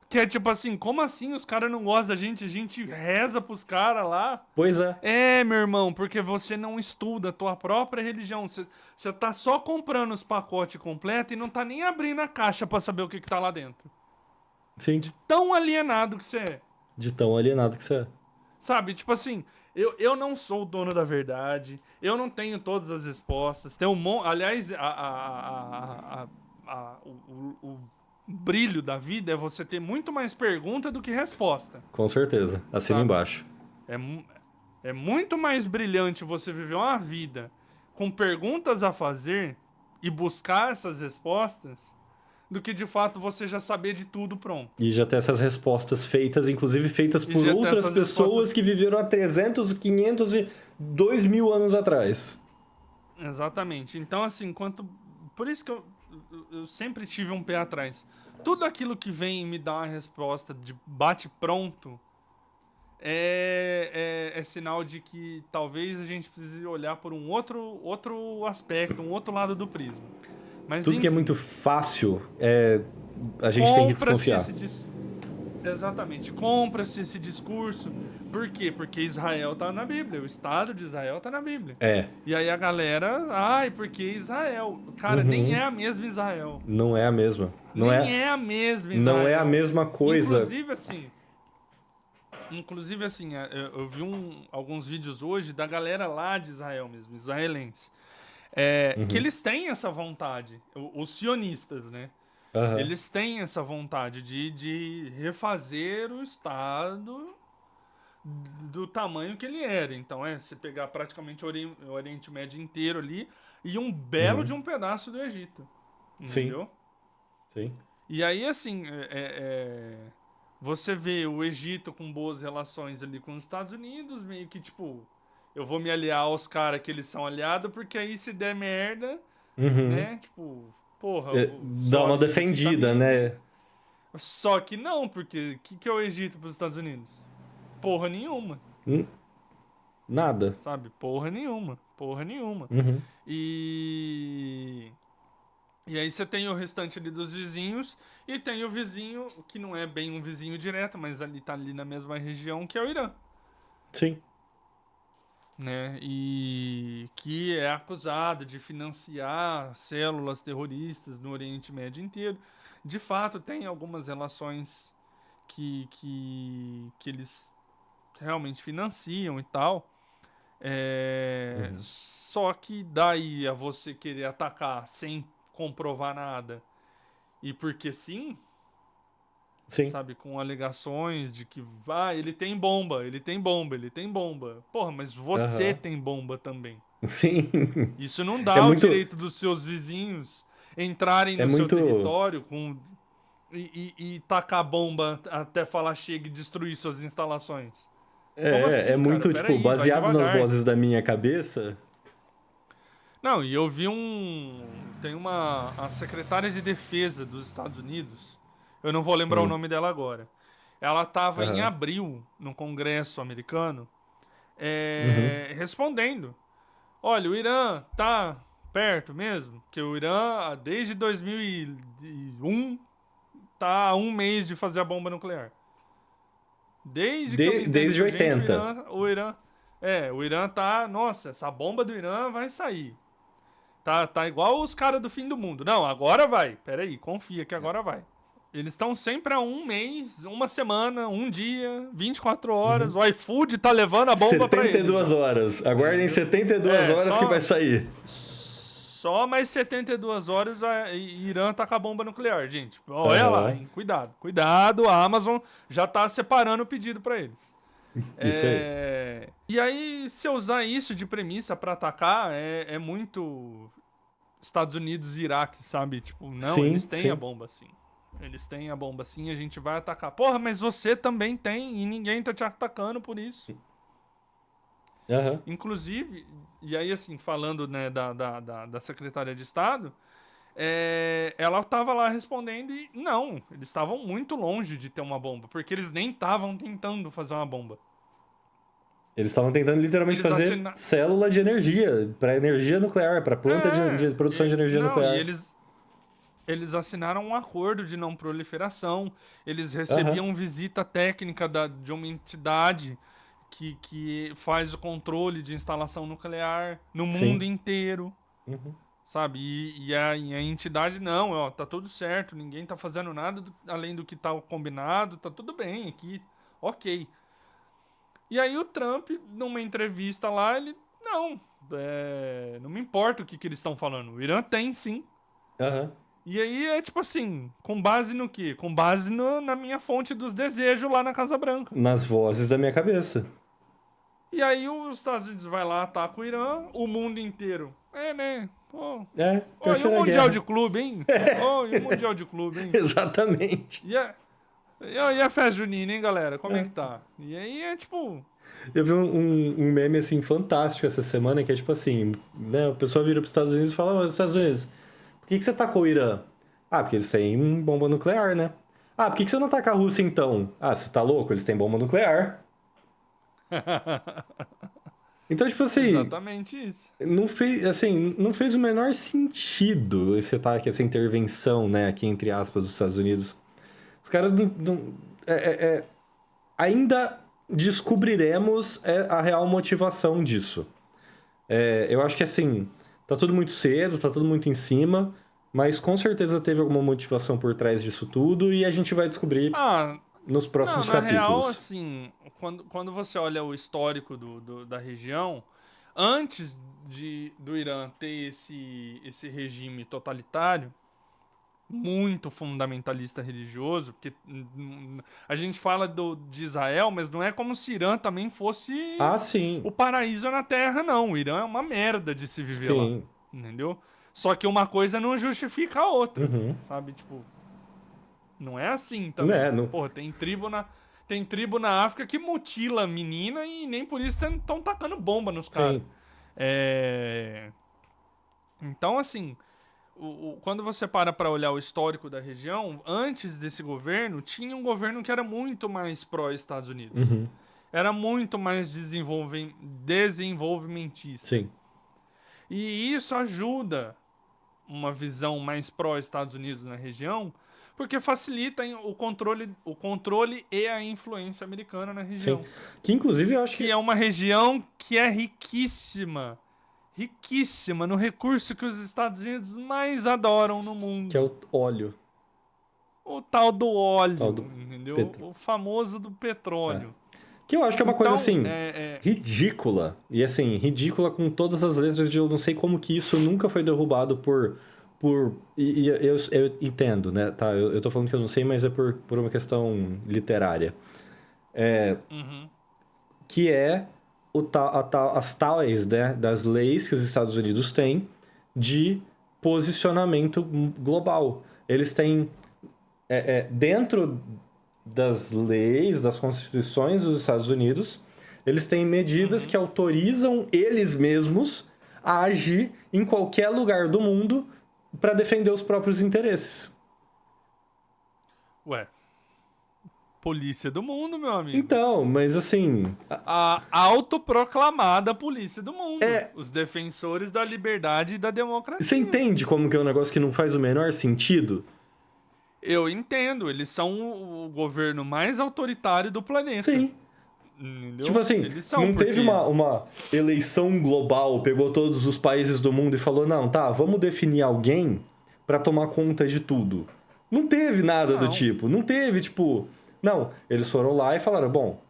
Que é tipo assim, como assim os caras não gostam da gente? A gente reza pros caras lá. Pois é. É, meu irmão, porque você não estuda a tua própria religião. Você tá só comprando os pacotes completos e não tá nem abrindo a caixa pra saber o que tá lá dentro. Sim. De tão alienado que você é. De tão alienado que você é. Sabe? Tipo assim, eu não sou o dono da verdade. Eu não tenho todas as respostas. Tem um monte. Aliás, o brilho da vida é você ter muito mais pergunta do que resposta. Com certeza. Assina Sabe? embaixo. É, é muito mais brilhante você viver uma vida com perguntas a fazer e buscar essas respostas do que de fato você já saber de tudo pronto. E já ter essas respostas feitas, inclusive feitas E por já ter outras essas respostas. pessoas que viveram há 300, 500 e 2.000 anos atrás. Exatamente. Então, assim, por isso que eu sempre tive um pé atrás. Tudo aquilo que vem me dar uma resposta de bate-pronto é sinal de que talvez a gente precise olhar por um outro aspecto, um outro lado do prisma. Mas Tudo que é enfim, muito fácil, a gente tem que compra-se desconfiar. exatamente, compra-se esse discurso. Por quê? Porque Israel tá na Bíblia, o Estado de Israel tá na Bíblia. É. E aí a galera, ai, porque Israel? Cara, nem Uhum. é a mesma Israel. Não é a mesma. Nem é a mesma Não é a Israel. mesma coisa. Inclusive assim, eu vi alguns vídeos hoje da galera lá de Israel mesmo, israelense. Que Uhum. eles têm essa vontade, os sionistas, né? Aham. Eles têm essa vontade de refazer o Estado do tamanho que ele era. Então se pegar praticamente o Oriente Médio inteiro ali e um belo de Uhum. um pedaço do Egito. Sim. Entendeu? Sim. E aí, assim, você vê o Egito com boas relações ali com os Estados Unidos, meio que tipo, eu vou me aliar aos caras que eles são aliados, porque aí se der merda, Uhum. né? Tipo, porra, Dá sou uma amigo aqui da defendida, minha. né? Só que não, porque o que é o Egito para os Estados Unidos? Porra nenhuma, Hum, Nada. sabe? Porra nenhuma, porra nenhuma. Uhum. E. E aí você tem o restante ali dos vizinhos e tem o vizinho, que não é bem um vizinho direto, mas ali tá ali na mesma região, que é o Irã, Sim. né? E que é acusado de financiar células terroristas no Oriente Médio inteiro. De fato, tem algumas relações que eles realmente financiam e tal. Uhum. Só que daí a você querer atacar sem comprovar nada e porque sim, Sim. sabe, com alegações de que ele tem bomba, ele tem bomba, ele tem bomba. Porra, mas você Aham. tem bomba também. Sim. Isso não É dá o muito. direito dos seus vizinhos entrarem É no seu muito. território e tacar bomba até falar chega e destruir suas instalações. Como É assim, cara? muito, tipo, Peraí, vai baseado nas devagar. vozes da minha cabeça. Não, e eu vi tem a secretária de defesa dos Estados Unidos. Eu não vou lembrar o Hum. nome dela agora. Ela estava em Aham. abril no Congresso americano Uhum. respondendo. Olha, o Irã tá perto mesmo, porque o Irã desde 2001 tá a um mês de fazer a bomba nuclear. Desde que eu me entendo Desde por gente, 80. o Irã tá, nossa, essa bomba do Irã vai sair. Tá igual os caras do fim do mundo. Não, agora vai. Pera aí, confia que agora vai. Eles estão sempre a um mês, uma semana, um dia, 24 horas. Uhum. O iFood tá levando a bomba pra setenta e eles duas já. horas. Aguardem Entendeu? 72 horas que vai sair. Só mais 72 horas a Irã tá com a bomba nuclear, gente. Olha lá, Aham. hein? Cuidado. Cuidado, a Amazon já tá separando o pedido pra eles. Isso aí. E aí, se eu usar isso de premissa pra atacar, é muito Estados Unidos e Iraque, sabe? Tipo, não, eles Sim, têm a sim. bomba sim. Eles têm a bomba sim, a gente vai atacar. Porra, mas você também tem e ninguém tá te atacando por isso. Aham. Inclusive, e aí assim, falando né, da secretária de Estado, ela tava lá respondendo e não, eles estavam muito longe de ter uma bomba, porque eles nem estavam tentando fazer uma bomba. Eles estavam tentando literalmente Eles fazer assinaram. célula de energia, para energia nuclear, para planta de produção de energia Não, e nuclear. eles assinaram um acordo de não proliferação, eles Aham, recebiam visita técnica de uma entidade que faz o controle de instalação nuclear no mundo sim. inteiro, Uhum. sabe? E a entidade, não, ó, tá tudo certo, ninguém tá fazendo nada além do que tá combinado, tá tudo bem aqui, ok. E aí o Trump, numa entrevista lá, ele, não, não me importa o que eles estão falando, o Irã tem sim. Aham. E aí é tipo assim, com base no quê? Com base na minha fonte dos desejos lá na Casa Branca. Nas vozes da minha cabeça. E aí os Estados Unidos vai lá, ataca o Irã, o mundo inteiro. Né? Pô, É, e o terceira Mundial guerra. de Clube, hein? E o Mundial de Clube, hein? Exatamente. E a festa junina, hein, galera? Como é É. que tá? E aí é tipo... Eu vi um meme, assim, fantástico essa semana, que é tipo assim, né, a pessoa vira pros Estados Unidos e fala, ô, Estados Unidos, por que você tacou o Irã? Ah, porque eles têm bomba nuclear, né? Ah, por que você não ataca a Rússia, então? Ah, você tá louco? Eles têm bomba nuclear. Então, tipo assim, Exatamente isso. não fez o menor sentido esse ataque, essa intervenção, né, aqui entre aspas, dos Estados Unidos. Os caras ainda descobriremos a real motivação disso. Eu acho que assim, tá tudo muito cedo, tá tudo muito em cima, mas com certeza teve alguma motivação por trás disso tudo e a gente vai descobrir Ah, nos não, próximos na real, capítulos. assim, quando você olha o histórico da região, antes do Irã ter esse regime totalitário, muito fundamentalista religioso, porque a gente fala de Israel, mas não é como se Irã também fosse Ah, sim. o paraíso na Terra, não. O Irã é uma merda de se viver lá, Sim. entendeu? Só que uma coisa não justifica a outra, Uhum. sabe? Tipo, não é assim Né, também. não... Porra, tem tribo na África que mutila a menina e nem por isso estão tacando bomba nos caras. Sim. É... Então, assim, quando você para olhar o histórico da região, antes desse governo, tinha um governo que era muito mais pró-Estados Unidos. Uhum. Era muito mais desenvolvimentista. Sim. E isso ajuda uma visão mais pró-Estados Unidos na região, porque facilita o controle e a influência americana na Sim. região. Que inclusive eu acho Que que... é uma região que é riquíssima no recurso que os Estados Unidos mais adoram no Que é mundo. o óleo. O tal do Tal óleo, do entendeu? petro... O famoso do É. petróleo. Que eu acho que é uma coisa Então, assim, ridícula. E assim, ridícula com todas as letras de eu não sei como que isso nunca foi derrubado e eu entendo, né? Tá, eu tô falando que eu não sei, mas é por uma questão literária. uhum, Que é as tais, né, das leis que os Estados Unidos têm de posicionamento global. Eles têm, dentro das leis, das constituições dos Estados Unidos, eles têm medidas uhum. que autorizam eles mesmos a agir em qualquer lugar do mundo para defender os próprios interesses. Ué, polícia do mundo, meu amigo. Então, mas assim, A autoproclamada polícia do mundo. Os defensores da liberdade e da você democracia. entende como que é um negócio que não faz o menor sentido? Eu entendo, eles são o governo mais autoritário do planeta. Sim. Tipo Entendeu? assim, Eles são, não teve porque. uma eleição global, pegou todos os países do mundo e falou: não, tá, vamos definir alguém pra tomar conta de tudo. Não teve nada do Não. tipo. Não teve, tipo. Não, eles foram lá e falaram: bom,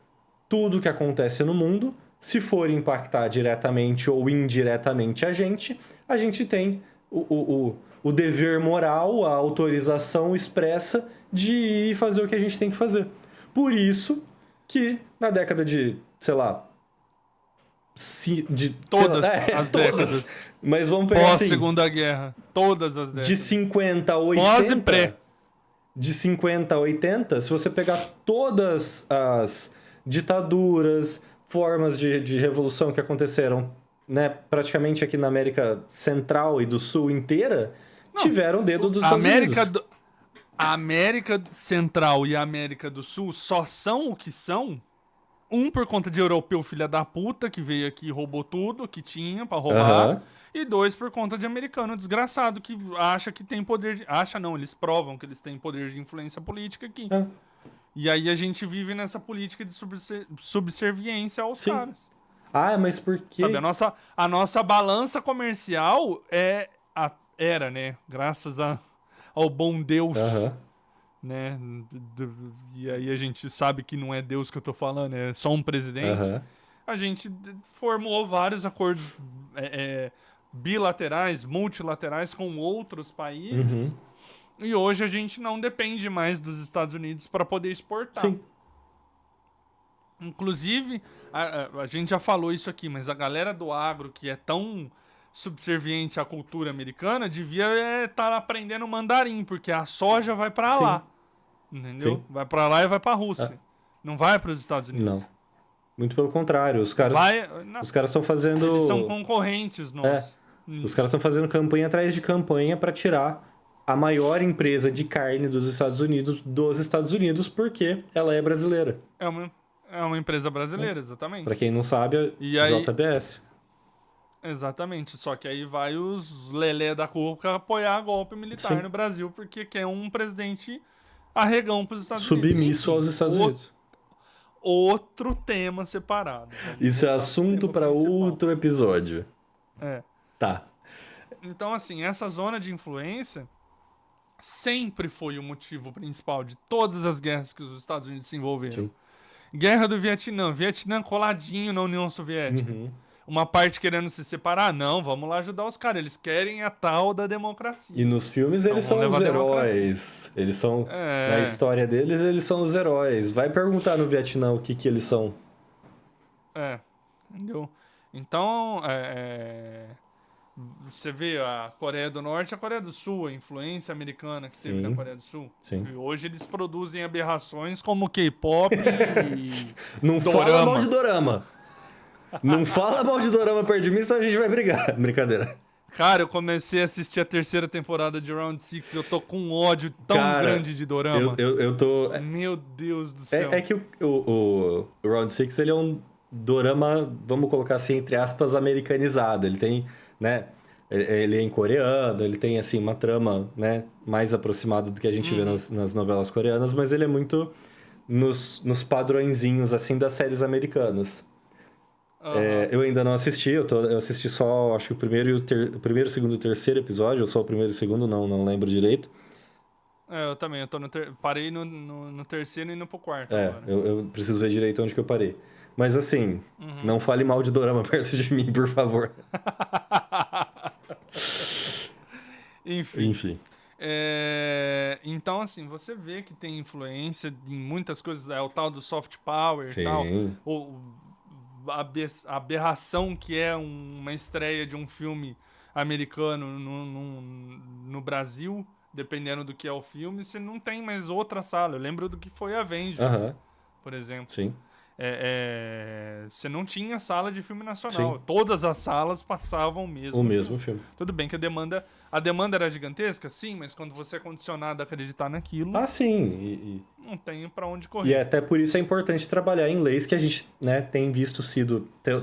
tudo que acontece no mundo, se for impactar diretamente ou indiretamente a gente tem o dever moral, a autorização expressa de ir fazer o que a gente tem que fazer. Por isso que na década de, sei lá, Todas as todas, décadas. mas vamos pegar assim, Pós-Segunda Guerra. Todas as de décadas. 50 a Pós e pré. 80, de 50 a 80, se você pegar todas as ditaduras, formas de revolução que aconteceram, né, praticamente aqui na América Central e do Sul inteira, tiveram o dedo dos A Estados América, Unidos. a América Central e a América do Sul só são o que são. Um por conta de europeu filha da puta, que veio aqui e roubou tudo que tinha pra roubar. Aham. E dois por conta de americano desgraçado, que acha que tem poder de... Acha não, eles provam que eles têm poder de influência política aqui. É. E aí a gente vive nessa política de subserviência aos Sim. caras. Ah, mas por quê? Sabe, a nossa balança comercial era, né? Graças ao bom Deus, Aham. né? E aí a gente sabe que não é Deus que eu tô falando, é só um presidente. Aham. A gente formou vários acordos bilaterais, multilaterais com outros países. Uhum. E hoje a gente não depende mais dos Estados Unidos para poder exportar. Sim. Inclusive, a gente já falou isso aqui, mas a galera do agro que é tão subserviente à cultura americana devia estar aprendendo mandarim, porque a soja vai para Sim. lá. Entendeu? Sim. Vai para lá e vai para a Rússia. Não vai para os Estados Unidos. Não. Muito pelo contrário. Os caras Não, estão fazendo. eles são concorrentes nossos. Os caras estão fazendo campanha atrás de campanha para tirar a maior empresa de carne dos Estados Unidos porque ela é brasileira. É uma empresa brasileira, exatamente. Para quem não sabe, a E aí- JBS. Exatamente. Só que aí vai os lelé da Cuca apoiar golpe militar Sim. no Brasil, porque quer um presidente arregão para os Estados Unidos. Submisso Enfim, aos Estados Unidos. Outro tema separado. Vamos Isso é voltar pro assunto tema para principal. outro episódio. É. Tá. Então, assim, essa zona de influência sempre foi o motivo principal de todas as guerras que os Estados Unidos se envolveram. Sim. Guerra do Vietnã. Vietnã coladinho na União Soviética. Uhum. Uma parte querendo se separar. Não, vamos lá ajudar os caras. Eles querem a tal da democracia. E nos filmes eles Então, são vamos os levar a democracia. heróis. Eles são. É. Na história deles, eles são os heróis. Vai perguntar no Vietnã o que eles são. Entendeu? Então, você vê a Coreia do Norte e a Coreia do Sul, a influência americana que teve Sim. na Coreia do Sul. Sim. E hoje eles produzem aberrações como K-pop e Não fala dorama. mal de dorama. Não fala mal de dorama perto de mim, senão a gente vai brigar. Brincadeira. Cara, eu comecei a assistir a terceira temporada de Round 6 e eu tô com um ódio tão Cara, grande de dorama. Eu tô. Meu Deus do céu. É que o Round 6 ele é um dorama, vamos colocar assim, entre aspas, americanizado. Ele tem, né? Ele é em coreano, ele tem, assim, uma trama, né? Mais aproximada do que a gente vê nas novelas coreanas, mas ele é muito nos padrõezinhos, assim, das séries americanas. Aham. Eu ainda não assisti, eu assisti só, acho que o primeiro, segundo e terceiro episódio, ou só o primeiro e o segundo, não lembro direito. Eu também, eu tô parei no terceiro e indo pro quarto agora. Eu preciso ver direito onde que eu parei. Mas assim, não fale mal de dorama perto de mim, por favor. Enfim. Enfim. Então, assim, você vê que tem influência em muitas coisas. É o tal do soft power Sim. e tal. A aberração que é uma estreia de um filme americano no Brasil, dependendo do que é o filme, você não tem mais outra sala. Eu lembro do que foi Avengers, Aham, por exemplo. sim. Você não tinha sala de filme nacional. Sim. Todas as salas passavam o mesmo filme. Tudo bem que a demanda era gigantesca, sim, mas quando você é condicionado a acreditar naquilo, Ah, sim. não tem pra onde E correr. até por isso é importante trabalhar em leis que a gente, né, tem visto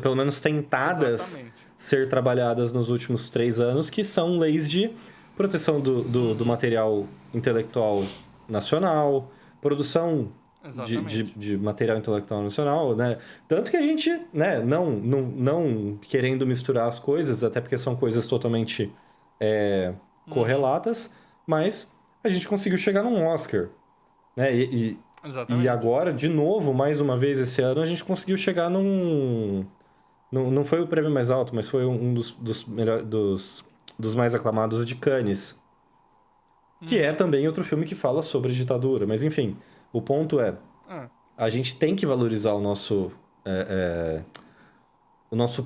pelo menos tentadas Exatamente. ser trabalhadas nos últimos 3 anos, que são leis de proteção do material intelectual nacional, produção Exatamente. de material intelectual nacional, né? Tanto que a gente, né, não querendo misturar as coisas, até porque são coisas totalmente correlatas, mas a gente conseguiu chegar num Oscar, né? Exatamente. E agora, de novo, mais uma vez esse ano, a gente conseguiu chegar num... Não foi o prêmio mais alto, mas foi um dos mais aclamados de Cannes. Que é também outro filme que fala sobre ditadura. Mas, enfim, o ponto é... A gente tem que valorizar o nosso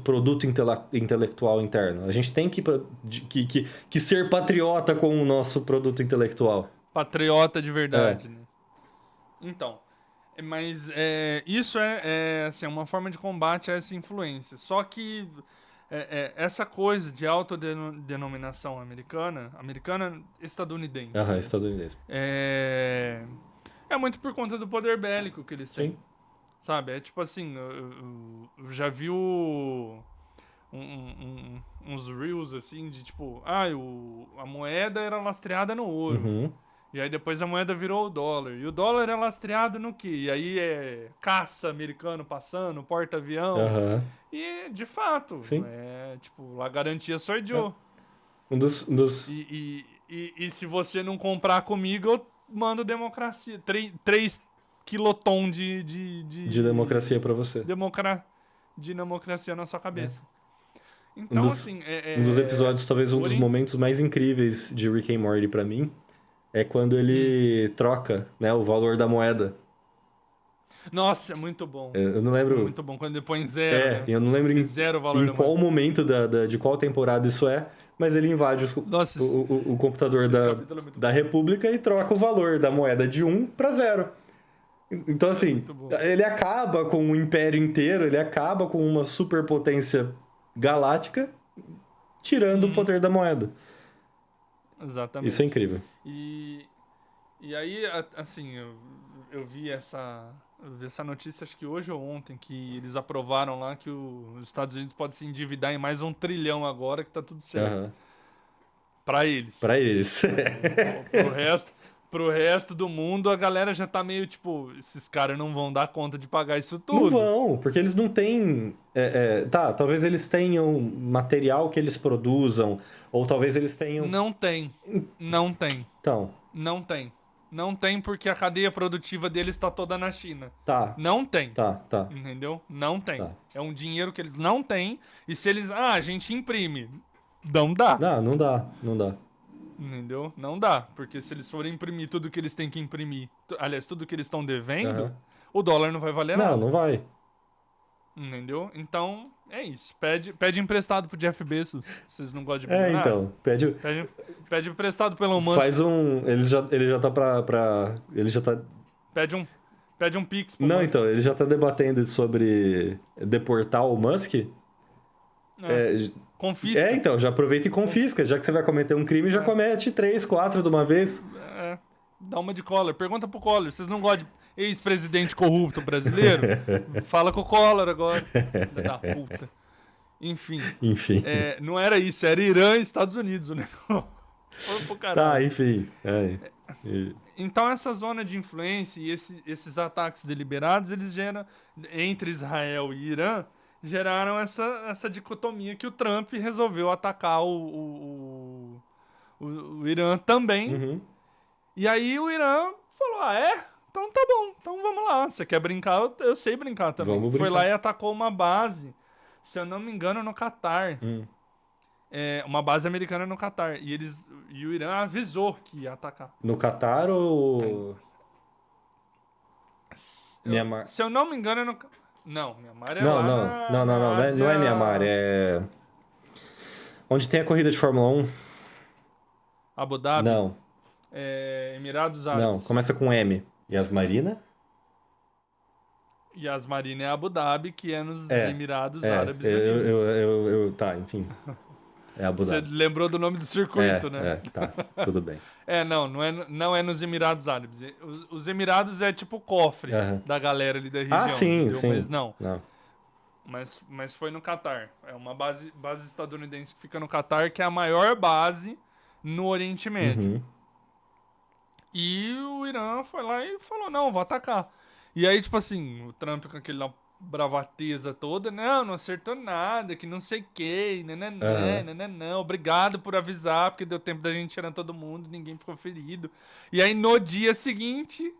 produto intelectual interno. A gente tem que ser patriota com o nosso produto intelectual. Patriota de verdade, né? Então, mas isso assim, é uma forma de combate a essa influência. Só que essa coisa de autodenominação americana estadunidense, Aham, estadunidense. é muito por conta do poder bélico que eles têm. Sim. Sabe? É tipo assim, eu já vi uns reels assim de tipo, a moeda era lastreada no ouro. Uhum. E aí depois a moeda virou o dólar. E o dólar é lastreado no quê? E aí é caça americano passando, porta-avião. Aham. E, de fato, Sim. tipo, a garantia sou eu. Um dos... E se você não comprar comigo, eu mando democracia. 3 quiloton de democracia pra você. de democracia na sua cabeça. Um Então, dos, assim... um dos episódios, talvez um dos momentos mais incríveis de Rick and Morty pra mim, é quando ele troca, né, o valor da moeda. Nossa, é muito bom. Eu não lembro... Muito bom, quando ele põe zero, né? Eu não lembro Zero o valor em da qual moeda. momento de qual temporada isso é, mas ele invade Nossa, o computador esse capítulo é muito da República e troca o valor da moeda de 1 para 0. Então, assim, muito bom. ele acaba com o império inteiro, ele acaba com uma superpotência galáctica, tirando o poder da moeda. Exatamente. Isso é incrível. E aí, assim, eu vi essa notícia, acho que hoje ou ontem, que eles aprovaram lá que os Estados Unidos podem se endividar em mais 1 trilhão agora, que tá tudo certo. Aham. Pra eles. Pra eles. Pro resto do mundo, a galera já tá meio tipo, esses caras não vão dar conta de pagar isso tudo. Não vão, porque eles não têm. Tá, talvez eles tenham material que eles produzam, ou talvez eles tenham. Não tem. Não tem. Então, Não tem. Não tem porque a cadeia produtiva deles tá toda na China. tá, Não tem. tá. Entendeu? Não tem. Tá. É um dinheiro que eles não têm. E se eles. A gente imprime. Não dá. Não dá. Entendeu? Não dá. Porque se eles forem imprimir tudo que eles têm que imprimir, aliás, tudo que eles estão devendo, Aham. o dólar não vai valer nada. Não vai. Entendeu? Então, é isso. Pede emprestado pro Jeff Bezos. Vocês não gostam de bilionário? Então, Pede emprestado pelo Elon Musk. faz um. Ele já tá ele já tá. Pede um Pix pro Não, Musk. então, ele já tá debatendo sobre deportar o Musk. Confisca. Então, já aproveita e confisca. Já que você vai cometer um crime, já comete 3, 4 de uma vez. Dá uma de Collor. Pergunta pro Collor. Vocês não gostam de ex-presidente corrupto brasileiro? Fala com o Collor agora. Filha da puta. Enfim. Não era isso. Era Irã e Estados Unidos o negócio. Foi pro caralho. Tá, enfim. Então essa zona de influência e esses ataques deliberados, eles geram, entre Israel e Irã, geraram essa dicotomia que o Trump resolveu atacar o Irã também. Uhum. E aí o Irã falou, então tá bom, então vamos lá. Você quer brincar? Eu sei brincar também. Vamos Foi brincar. lá e atacou uma base, se eu não me engano, no Catar. Uma base americana no Catar. E o Irã avisou que ia atacar. No Catar ou. Mianmar? Se eu não me engano, é no... Não, Mianmar é Não, lá não. na Ásia... Não é Mianmar, é. Onde tem a corrida de Fórmula 1? Abu Dhabi? Não. Emirados Árabes. Não, começa com M. Yasmarina? Yasmarina é Abu Dhabi, que é nos Emirados Árabes Unidos. Tá, enfim. É Abu Você Dhabi. lembrou do nome do circuito, né? Tá, tudo bem. Não é nos Emirados Árabes. Os Emirados é tipo o cofre da galera ali da região. Sim, entendeu? sim. Mas não. Não. Mas foi no Catar. É uma base estadunidense que fica no Catar, que é a maior base no Oriente Médio. Uhum. E o Irã foi lá e falou, não, vou atacar. E aí, tipo assim, o Trump com aquela bravateza toda, não acertou nada, que não sei o que, não, obrigado por avisar, porque deu tempo da gente tirar todo mundo, ninguém ficou ferido. E aí, no dia seguinte,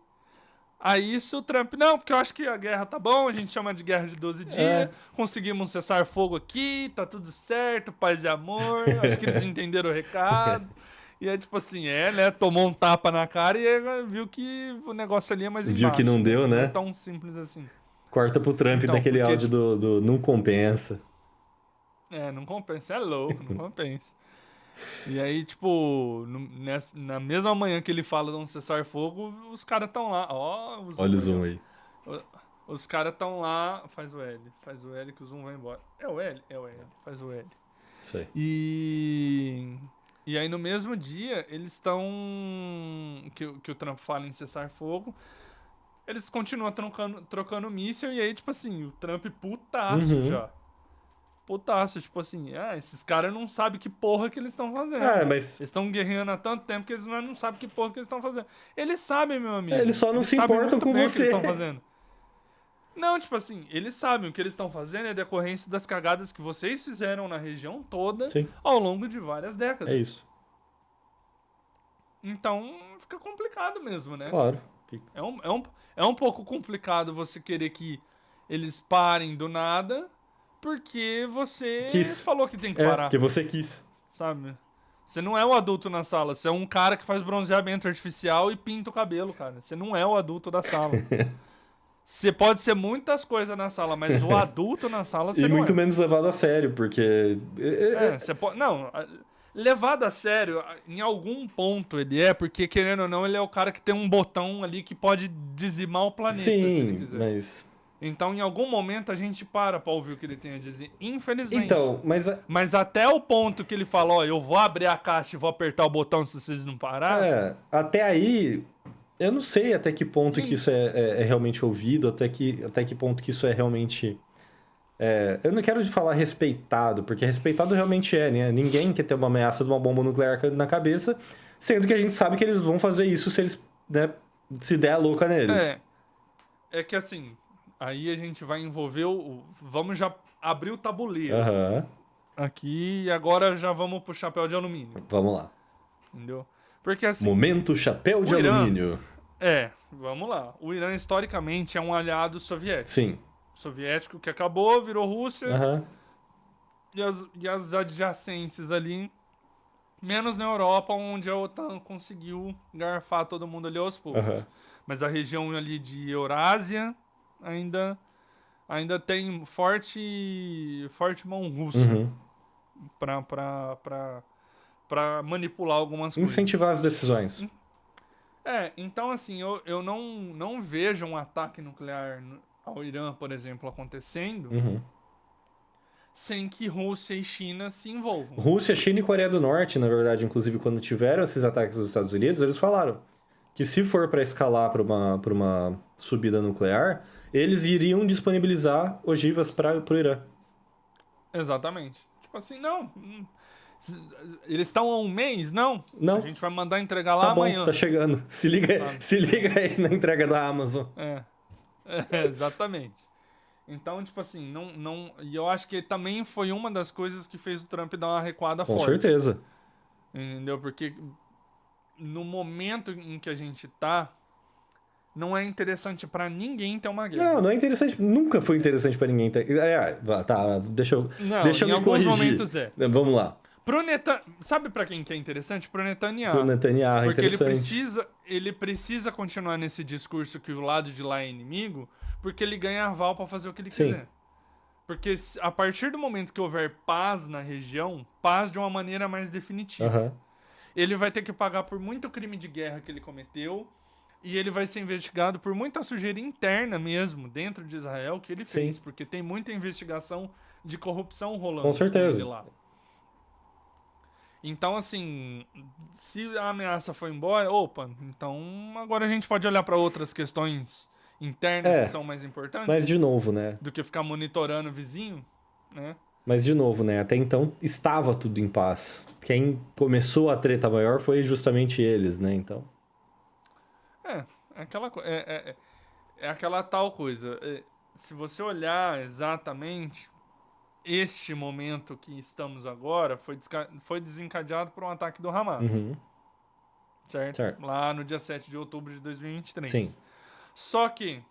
aí isso o Trump, não, porque eu acho que a guerra tá bom, a gente chama de guerra de 12 dias, conseguimos um cessar-fogo aqui, tá tudo certo, paz e amor, acho que eles entenderam o recado. E é tipo assim, né? Tomou um tapa na cara e viu que o negócio ali é mais embaixo. Viu que não deu, né? Não é tão simples assim. Corta pro Trump Então, daquele porque, áudio do não compensa. Não compensa, é louco, não compensa. E aí, tipo, na mesma manhã que ele fala de um cessar-fogo, os caras estão lá, Olha o zoom aí. Os caras estão lá, faz o L que o zoom vai embora. É o L? É o L, faz o L. Isso aí. E aí no mesmo dia, eles estão, que o Trump fala em cessar fogo, eles continuam trocando míssil, e aí, tipo assim, o Trump putaço Uhum. já. Putaço, tipo assim, esses caras não sabem que porra que eles estão fazendo. Mas Eles estão guerreando há tanto tempo que eles não sabem que porra que eles estão fazendo. Eles sabem, meu amigo. eles só não Eles se sabem importam muito com bem o que eles você. estão fazendo. Não, tipo assim, eles sabem o que eles estão fazendo é decorrência das cagadas que vocês fizeram na região toda Sim, ao longo de várias é décadas. isso. Então, fica complicado mesmo, né? Claro. É um pouco complicado você querer que eles parem do nada porque você Quis. falou que tem que Porque parar, você quis. sabe? Você não é o adulto na sala, você é um cara que faz bronzeamento artificial e pinta o cabelo, cara. Você não é o adulto da sala. Você pode ser muitas coisas na sala, mas o adulto na sala você E não muito é. menos levado a sério, porque. Você pode. Não, levado a sério, em algum ponto ele é, porque querendo ou não, ele é o cara que tem um botão ali que pode dizimar o planeta, se ele Sim, quiser. mas. Então, em algum momento, a gente para pra ouvir o que ele tem a dizer. Infelizmente. Então, mas. Mas até o ponto que ele fala, ó, eu vou abrir a caixa e vou apertar o botão se vocês não parar. Até aí. Eu não sei até que ponto que Nem- isso é realmente ouvido, até que ponto que isso é realmente. Eu não quero falar respeitado, porque respeitado realmente é, né? Ninguém quer ter uma ameaça de uma bomba nuclear na cabeça, sendo que a gente sabe que eles vão fazer isso se eles, né, se der a louca neles. É que assim, aí a gente vai envolver vamos já abrir o tabuleiro Aham. aqui e agora já vamos pro chapéu de alumínio, Vamos lá. entendeu? Porque assim, Momento chapéu de o Irã, alumínio. vamos lá. O Irã historicamente é um aliado soviético. Sim. Soviético que acabou, virou Rússia Aham. e as adjacências ali, menos na Europa, onde a OTAN conseguiu garfar todo mundo ali aos poucos. Aham. Mas a região ali de Eurásia ainda tem forte mão russa Uhum. pra manipular algumas coisas. Incentivar as decisões. Então assim, eu não vejo um ataque nuclear ao Irã, por exemplo, acontecendo Uhum. sem que Rússia e China se envolvam. Rússia, China e Coreia do Norte, na verdade, inclusive quando tiveram esses ataques dos Estados Unidos, eles falaram que se for para escalar para uma subida nuclear, eles iriam disponibilizar ogivas para o Irã. Exatamente. Tipo assim, não. Eles estão há um mês? Não. Não. A gente vai mandar entregar lá Tá bom, amanhã. tá chegando. Se liga aí na entrega da Amazon. Exatamente. Então, tipo assim, não. E eu acho que também foi uma das coisas que fez o Trump dar uma recuada Com forte. certeza. Entendeu? Porque no momento em que a gente tá, não é interessante pra ninguém ter uma guerra. Não é interessante. Nunca foi interessante pra ninguém. Tá, deixa eu Em me alguns corrigir. momentos é. Vamos lá. Sabe pra quem que é interessante? Pro Netanyahu. Pro Netanyahu, Porque interessante. ele precisa continuar nesse discurso que o lado de lá é inimigo, porque ele ganha aval pra fazer o que ele Sim. quiser. Porque a partir do momento que houver paz na região, paz de uma maneira mais definitiva, Aham. ele vai ter que pagar por muito crime de guerra que ele cometeu e ele vai ser investigado por muita sujeira interna mesmo, dentro de Israel, que ele Sim. fez. Porque tem muita investigação de corrupção rolando Com certeza. ele lá. Então, assim, se a ameaça foi embora, então agora a gente pode olhar para outras questões internas que são mais importantes Mas de novo, né? do que ficar monitorando o vizinho, né? Mas de novo, né? Até então estava tudo em paz. Quem começou a treta maior foi justamente eles, né? Então. É aquela tal coisa. Se você olhar exatamente, este momento que estamos agora foi desencadeado por um ataque do Hamas. Uhum. Certo? Lá no dia 7 de outubro de 2023. Sim. Só que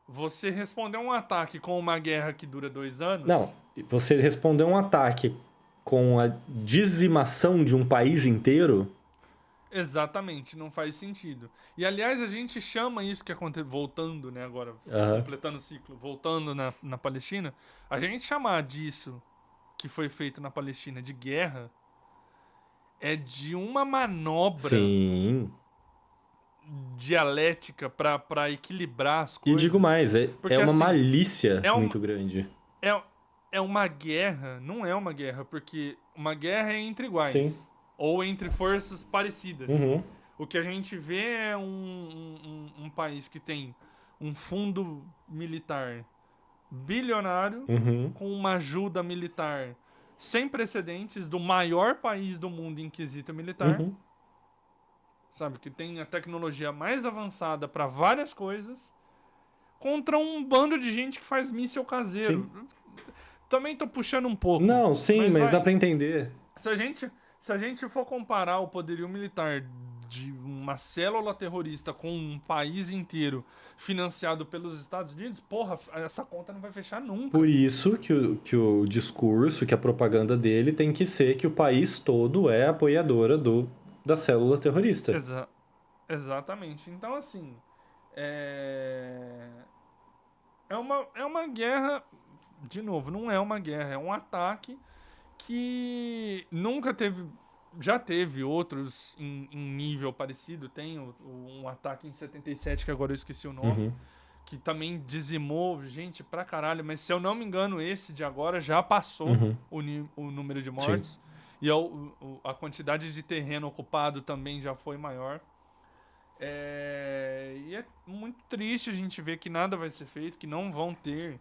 você respondeu um ataque com uma guerra que dura 2 anos. Não, você respondeu um ataque com a dizimação de um país inteiro. Exatamente, não faz sentido. E aliás, a gente chama isso que aconteceu, voltando, né, agora, completando o ciclo, voltando na Palestina, a gente chamar disso que foi feito na Palestina de guerra é de uma manobra Sim. dialética pra equilibrar as E coisas. digo mais, é Porque, uma assim, malícia é um- muito grande. é uma guerra, não é uma guerra, porque uma guerra é entre Sim. iguais. Ou entre forças parecidas. Uhum. O que a gente vê é um país que tem um fundo militar bilionário Uhum. com uma ajuda militar sem precedentes do maior país do mundo em quesito militar, Uhum. sabe? Que tem a tecnologia mais avançada para várias coisas, contra um bando de gente que faz míssil caseiro. Sim. Também tô puxando um pouco, Não, sim, mas dá vai. pra entender. Se a gente for comparar o poderio militar de uma célula terrorista com um país inteiro financiado pelos Estados Unidos, porra, essa conta não vai fechar nunca. Por isso que o discurso, que a propaganda dele tem que ser que o país todo é apoiadora da célula terrorista. Exatamente. Então, assim, é... é uma guerra, de novo, não é uma guerra, é um ataque que nunca teve, já teve outros em nível parecido. Tem um ataque em 77, que agora eu esqueci o nome, Uhum. que também dizimou gente pra caralho, mas se eu não me engano, esse de agora já passou Uhum. o número de Sim. mortes. E a quantidade de terreno ocupado também já foi maior. E é muito triste a gente ver que nada vai ser feito, que não vão ter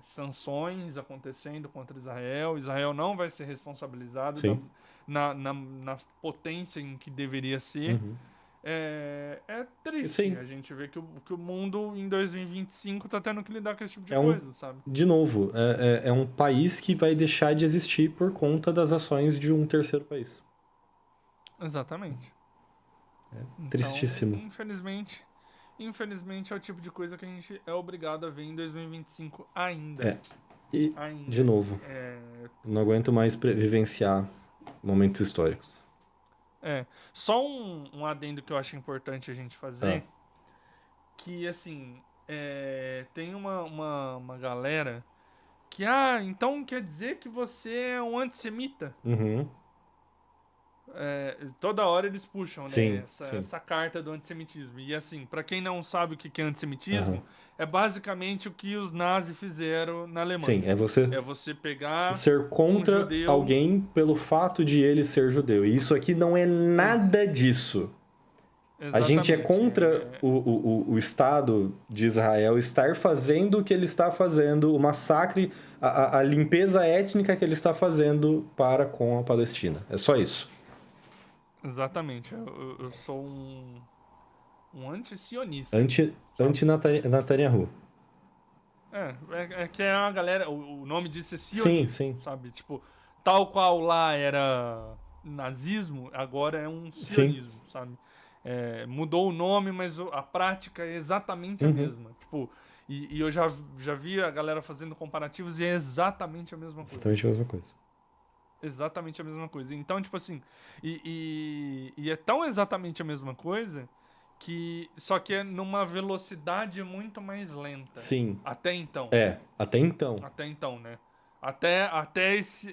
sanções acontecendo contra Israel. Israel não vai ser responsabilizado Sim. na potência em que deveria ser. Uhum. É triste Sim. a gente ver que o mundo em 2025 tá tendo que lidar com esse tipo de É um, coisa, sabe? de novo, é um país que vai deixar de existir por conta das ações de um terceiro país. Exatamente. Então, Tristíssimo. infelizmente é o tipo de coisa que a gente é obrigado a ver em 2025 ainda. É. E, Ainda. de novo, não aguento mais vivenciar momentos históricos. Só um adendo que eu acho importante a gente fazer, Ah. que assim, tem uma galera que, então quer dizer que você é um antissemita? Uhum. Toda hora eles puxam, né, Sim, sim. essa carta do antissemitismo. E assim, pra quem não sabe o que é antissemitismo, Aham. é basicamente o que os nazis fizeram na Sim, Alemanha. é você É você pegar ser contra judeu. alguém pelo fato de ele ser judeu. E isso aqui não é nada disso. A gente é Exatamente. contra o Estado de Israel estar fazendo o que ele está fazendo, o massacre, a limpeza étnica que ele está fazendo para com a Palestina. É só isso. Exatamente. Eu sou um anti-sionista. sabe? Anti-Netanyahu. É que é uma galera. O nome disso é Sim, sionismo, sim. sabe? Tipo, tal qual lá era nazismo, agora é um Sim. sionismo, sabe? Mudou o nome, mas a prática é exatamente a Uhum. mesma. Tipo, e eu já vi a galera fazendo comparativos e é exatamente a mesma coisa. Exatamente a mesma coisa. Exatamente a mesma coisa. Então, tipo assim, e é tão exatamente a mesma coisa que só que é numa velocidade muito mais lenta. Sim. Até então. Até então. Até então, né? Até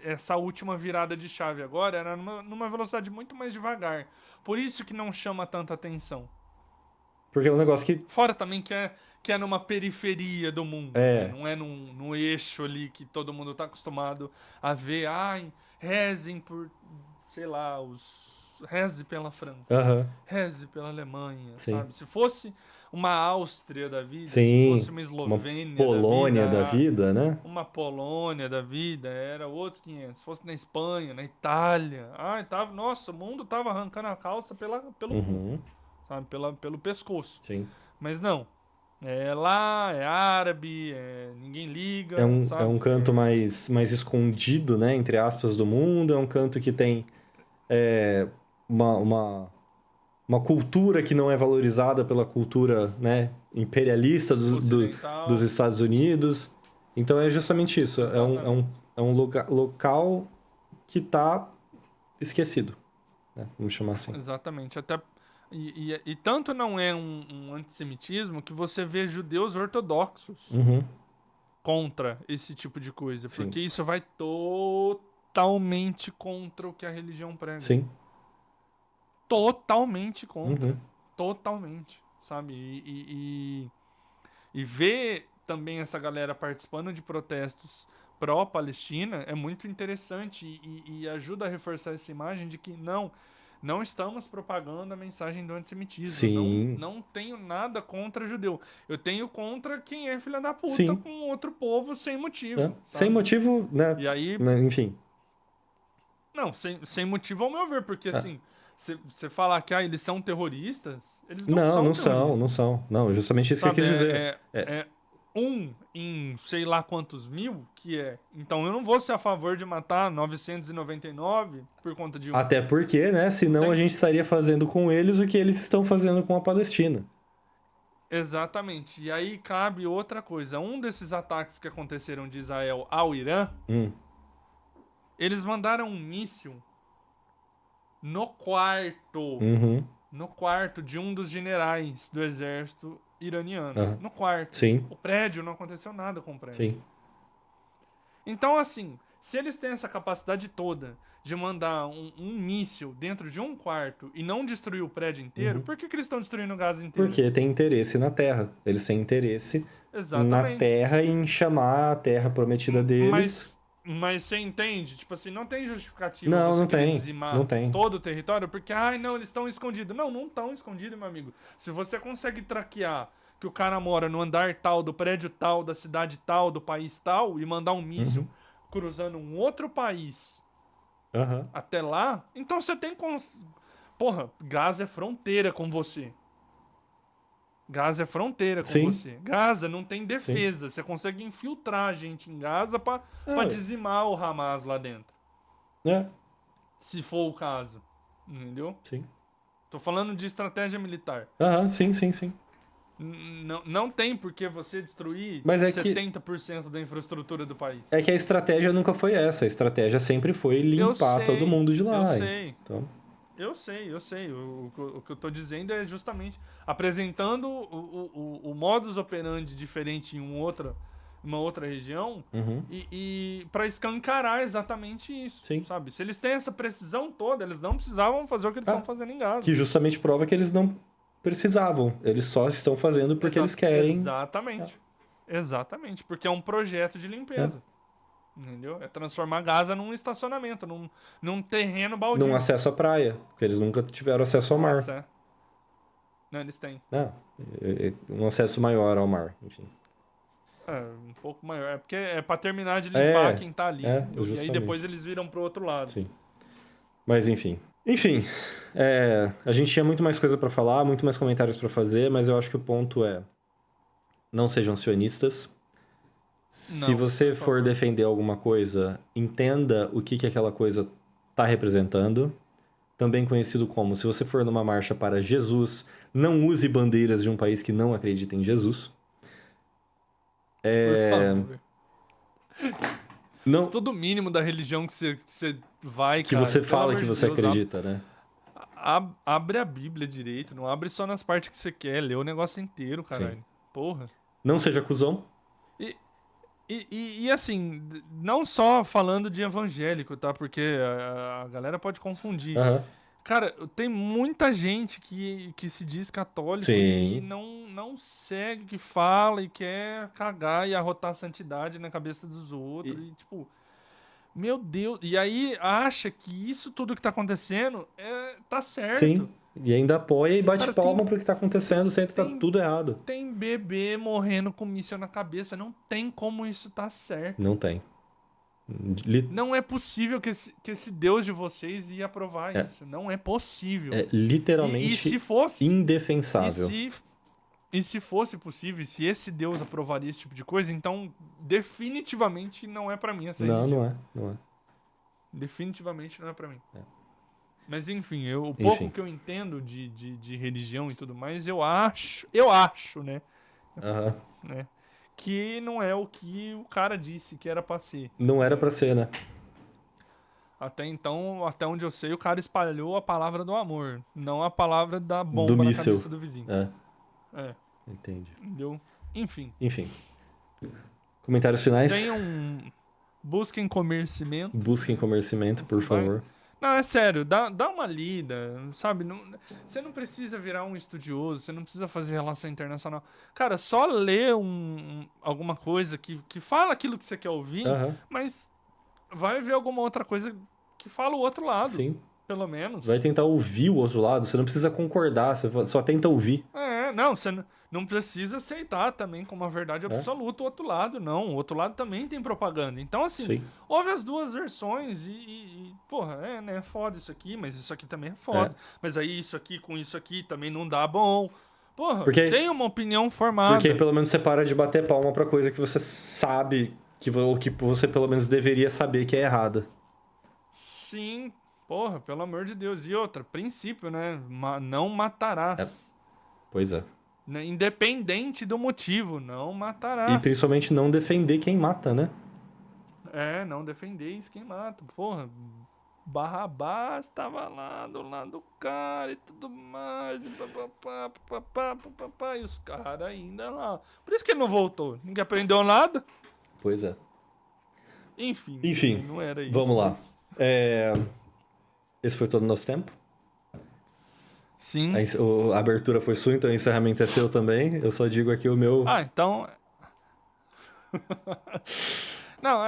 essa última virada de chave agora era numa velocidade muito mais devagar. Por isso que não chama tanta atenção. Porque é um negócio que. Fora também que é numa periferia do mundo, né? É. Não é num eixo ali que todo mundo tá acostumado a ver. Rezem por, sei lá, reze pela França. Aham. Reze pela Alemanha, Sim. sabe? Se fosse uma Áustria da vida, se Sim. fosse uma Uma Eslovênia Polônia da vida, né? uma Polônia da vida, era outros 500. Se fosse na Espanha, na Itália, nossa, o mundo tava arrancando a calça pelo cu, Uhum. sabe? Pelo pescoço. Sim. Mas não. É lá, é árabe, ninguém liga, É um sabe? canto mais escondido, né? Entre aspas, do mundo. É um canto que tem é, uma cultura que não é valorizada pela cultura, né, imperialista dos Ocidental. Estados Unidos. Então é justamente isso. Exatamente. É um local que está esquecido, né? Vamos chamar assim. Exatamente. Até, e tanto não é um antissemitismo que você vê judeus ortodoxos Uhum. contra esse tipo de coisa. Sim. Porque isso vai totalmente contra o que a religião prega. Sim. totalmente contra. Uhum. Totalmente, sabe? E ver também essa galera participando de protestos pró-Palestina é muito interessante e ajuda a reforçar essa imagem de que não estamos propagando a mensagem do antissemitismo. Sim. Não tenho nada contra judeu. Eu tenho contra quem é filha da puta Sim. com outro povo sem motivo. É. Sabe? Sem motivo, né? E aí, Mas, enfim. não, sem motivo ao meu ver, porque É. assim, você falar que eles são terroristas, eles não Não, são não são, terroristas. não são. Não, justamente isso que eu Sabe, quis dizer. é um em sei lá quantos mil que é. Então eu não vou ser a favor de matar 999 por conta de um. Até porque, né? Senão tem- a gente estaria fazendo com eles o que eles estão fazendo com a Palestina. Exatamente. E aí cabe outra coisa. Um desses ataques que aconteceram de Israel ao Irã, Hum. eles mandaram um míssil no quarto. Uhum. No quarto de um dos generais do exército iraniano. Aham. No quarto. Sim, O prédio, não aconteceu nada com o prédio. sim. Então, assim, se eles têm essa capacidade toda de mandar um míssil dentro de um quarto e não destruir o prédio inteiro, por que eles estão destruindo o gás inteiro? Porque tem interesse na Terra. Eles têm interesse na Exatamente. Terra e em chamar a Terra prometida deles. Mas você entende? Tipo assim, não tem justificativa Não, você não querer tem. dizimar Não tem. todo o território, porque, ai, não, eles estão escondidos. Não estão escondidos, meu amigo. Se você consegue traquear que o cara mora no andar tal, do prédio tal, da cidade tal, do país tal, e mandar um míssil cruzando um outro país Aham. até lá, então você tem... Porra, Gaza é fronteira com você. Gaza é fronteira com Sim. você. Gaza não tem defesa. Você consegue infiltrar a gente em Gaza pra Ah, dizimar o Hamas lá dentro. É, Se for o caso. Entendeu? sim. Tô falando de estratégia militar. Aham, sim, sim, sim. Não tem por que você destruir Mas é que- 70% da infraestrutura do país. É que a estratégia nunca foi essa. A estratégia sempre foi limpar sei, todo mundo de lá. eu sei. Então, Eu sei. O que eu tô dizendo é justamente apresentando o modus operandi diferente em uma outra região uhum. e para escancarar exatamente isso, Sim. sabe? Se eles têm essa precisão toda, eles não precisavam fazer o que eles estão fazendo em Gaza. Que justamente prova que eles não precisavam. Eles só estão fazendo porque eles querem. Exatamente. Exatamente, porque é um projeto de limpeza. Entendeu? É transformar Gaza num estacionamento, num terreno baldio. Num acesso à praia. Porque eles nunca tiveram acesso ao mar. Nossa, é. Não, eles têm. Não, um acesso maior ao mar, enfim. É, um pouco maior. É porque é pra terminar de limpar quem tá ali. Entendeu? E aí justamente. depois eles viram pro outro lado. Sim. Mas enfim. Enfim, a gente tinha muito mais coisa pra falar, muito mais comentários pra fazer, mas eu acho que o ponto é: não sejam sionistas. Se Não, você por for favor. defender alguma coisa, entenda o que aquela coisa tá representando. Também conhecido como, se você for numa marcha para Jesus, não use bandeiras de um país que não acredita em Jesus. Por favor. Não, Estudo mínimo da religião que você vai, que cara. você Pelo fala amor que de você Deus, acredita, né? Abre a Bíblia direito. Não abre só nas partes que você quer. Lê o negócio inteiro, caralho. Sim. Porra. Não seja cuzão. E assim, não só falando de evangélico, tá? Porque a galera pode confundir. Aham. Cara, tem muita gente que se diz católico Sim. e não segue o que fala e quer cagar e arrotar a santidade na cabeça dos outros. E, tipo, meu Deus. E aí acha que isso tudo que tá acontecendo tá certo. Sim. E ainda apoia e bate Cara, palma pro que tá acontecendo, sendo que tá tem- tudo errado. Tem bebê morrendo com míssil na cabeça. Não tem como isso tá certo. Não tem. Li- Não é possível que esse Deus de vocês ia aprovar isso. Não é possível. É literalmente E se fosse... indefensável. E se fosse possível, se esse Deus aprovaria esse tipo de coisa, então definitivamente não é pra mim essa Não, religião. não é. Definitivamente não é pra mim. Mas enfim, o pouco Enfim. que eu entendo de religião e tudo mais, eu acho, né? Aham. Que não é o que o cara disse que era pra ser. Não era pra ser, né? Até então, até onde eu sei, o cara espalhou a palavra do amor, não a palavra da bomba Do na míssil. cabeça do vizinho. É, Entendi. entendeu? Enfim. Comentários finais? Busquem conhecimento. Busquem conhecimento, por favor. Não, é sério, dá uma lida, sabe? Você não precisa virar um estudioso, você não precisa fazer relação internacional. Cara, só lê alguma coisa que fala aquilo que você quer ouvir, Aham, mas vai ver alguma outra coisa que fala o outro lado, sim. pelo Vai menos. tentar ouvir o outro lado, você não precisa concordar, você só tenta ouvir. Não, você não precisa aceitar também como uma verdade É, absoluta o outro lado, não. O outro lado também tem propaganda. Então, assim, sim. ouve as duas versões porra, né, é foda isso aqui, mas isso aqui também é É. foda. Mas aí isso aqui com isso aqui também não dá bom. Porra, Porque, tem uma opinião porque aí formada. pelo menos você para de bater palma pra coisa que você sabe, ou que você pelo menos deveria saber que é errada. Sim, porra, pelo amor de Deus. E outra, princípio, né? Não É, matarás. pois é. Né, independente do motivo, não E matarás. principalmente não defender quem mata, né? Não defendeis quem mata. Porra, Barrabás tava lá do lado do cara e tudo mais. E papapá, papapá, papapá, e os caras ainda lá. Por isso que ele não voltou. Ninguém aprendeu nada. Pois é. Enfim, Enfim, também não era isso, vamos lá. mas. É, esse foi todo o nosso tempo. Sim. A abertura foi sua, então o encerramento é seu também. Eu só digo aqui o meu. Ah, então. Não,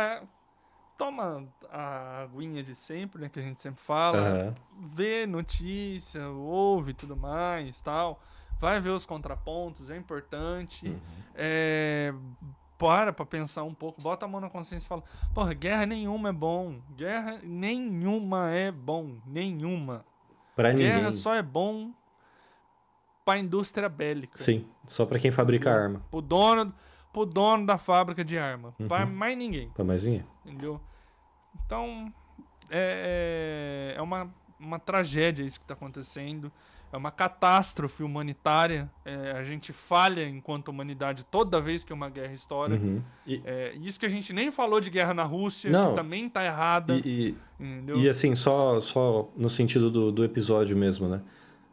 toma a aguinha de sempre, né? Que a gente sempre fala. Aham. Vê notícia, ouve tudo mais, tal. Vai ver os contrapontos, é importante. Uhum. É, pra pensar um pouco, bota a mão na consciência e fala: porra, guerra nenhuma é bom. Guerra nenhuma é bom. Nenhuma. Pra Guerra ninguém. só é bom pra indústria bélica. Sim, só pra quem fabrica Entendeu? arma. Pro dono da fábrica de arma. Pra Uhum. mais ninguém. Pra mais ninguém. Entendeu? Então, é uma tragédia isso que está acontecendo. É uma catástrofe humanitária. A gente falha enquanto humanidade toda vez que uma guerra estoura. Uhum. Isso que a gente nem falou de guerra na Rússia, que Não, também tá errada. e, Entendeu? assim, só no sentido do episódio mesmo, né?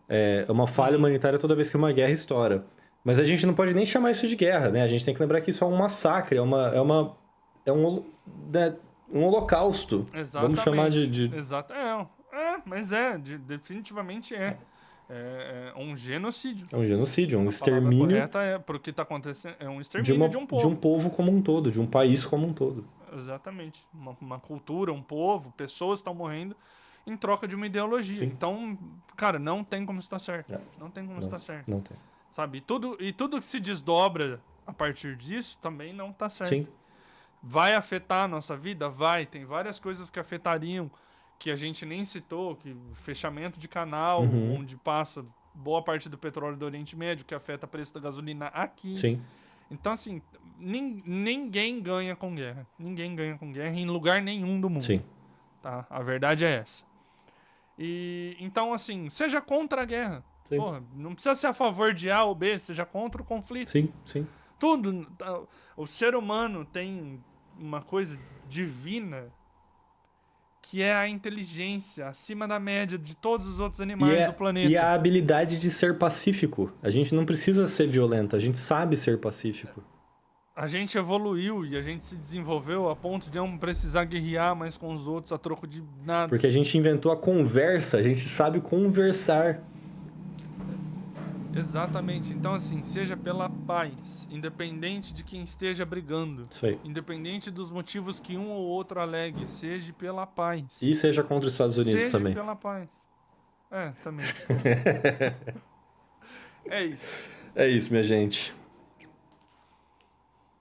É uma falha humanitária toda vez que uma guerra estoura. Mas a gente não pode nem chamar isso de guerra, né? A gente tem que lembrar que isso é um massacre, né, um holocausto. Vamos chamar Exatamente. de... Exato. Mas definitivamente é. É um genocídio. É um genocídio, é um A palavra extermínio correta é porque está acontecendo. É um de, extermínio de um de um povo. povo como um todo, de um país como um todo. Exatamente. Uma cultura, um povo, pessoas estão morrendo em troca de uma ideologia. Sim. Então, cara, não tem como estar certo. É. Não tem como Não, estar certo. não tem. Sabe? E tudo que se desdobra a partir disso também não está certo. Sim, Vai afetar a nossa vida? Vai. Tem várias coisas que afetariam que a gente nem citou, que fechamento de canal, Uhum. onde passa boa parte do petróleo do Oriente Médio, que afeta o preço da gasolina aqui. sim. Então, assim, ninguém ganha com guerra. Ninguém ganha com guerra em lugar nenhum do mundo. Sim. Tá? A verdade é essa. E então, assim, seja contra a guerra. Sim. Porra, não precisa ser a favor de A ou B, seja contra o conflito. Sim, sim. Tudo. O ser humano tem uma coisa divina que é a inteligência acima da média de todos os outros animais do planeta. E a habilidade de ser pacífico. A gente não precisa ser violento, a gente sabe ser pacífico. A gente evoluiu e a gente se desenvolveu a ponto de não precisar guerrear mais com os outros a troco de nada. Porque a gente inventou a conversa, a gente sabe conversar. Exatamente. Então, assim, seja pela paz, independente de quem esteja brigando, Isso aí. independente dos motivos que um ou outro alegue, seja pela paz. E seja contra os Estados Unidos Seja também. pela paz. Também. É isso. É isso, minha gente.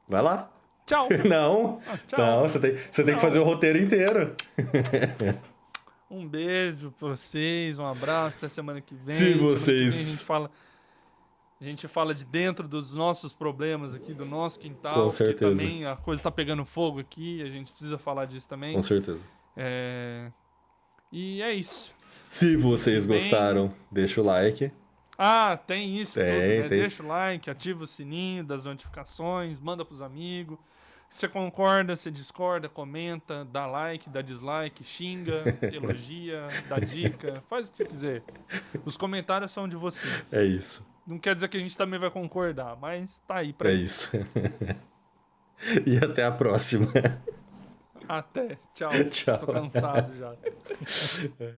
Vai lá. Tchau. Não, Tchau. não, você tem que fazer o roteiro inteiro. Um beijo pra vocês, um abraço, até semana que vem. Se Semana que vocês- vem a gente fala de dentro dos nossos problemas aqui, do nosso quintal. Com Que certeza. também a coisa tá pegando fogo aqui, a gente precisa falar disso também. Com certeza. E é isso. Se vocês Bem- gostaram, deixa o like. Tem isso Tem, tudo, né? tem. Deixa o like, ativa o sininho das notificações, manda pros amigos. Você concorda, você discorda, comenta, dá like, dá dislike, xinga, elogia, dá dica, faz o que você quiser. Os comentários são de vocês. É isso. Não quer dizer que a gente também vai concordar, mas tá aí pra É isso. isso. E até a próxima. Até. Tchau. Tchau. Tô cansado já.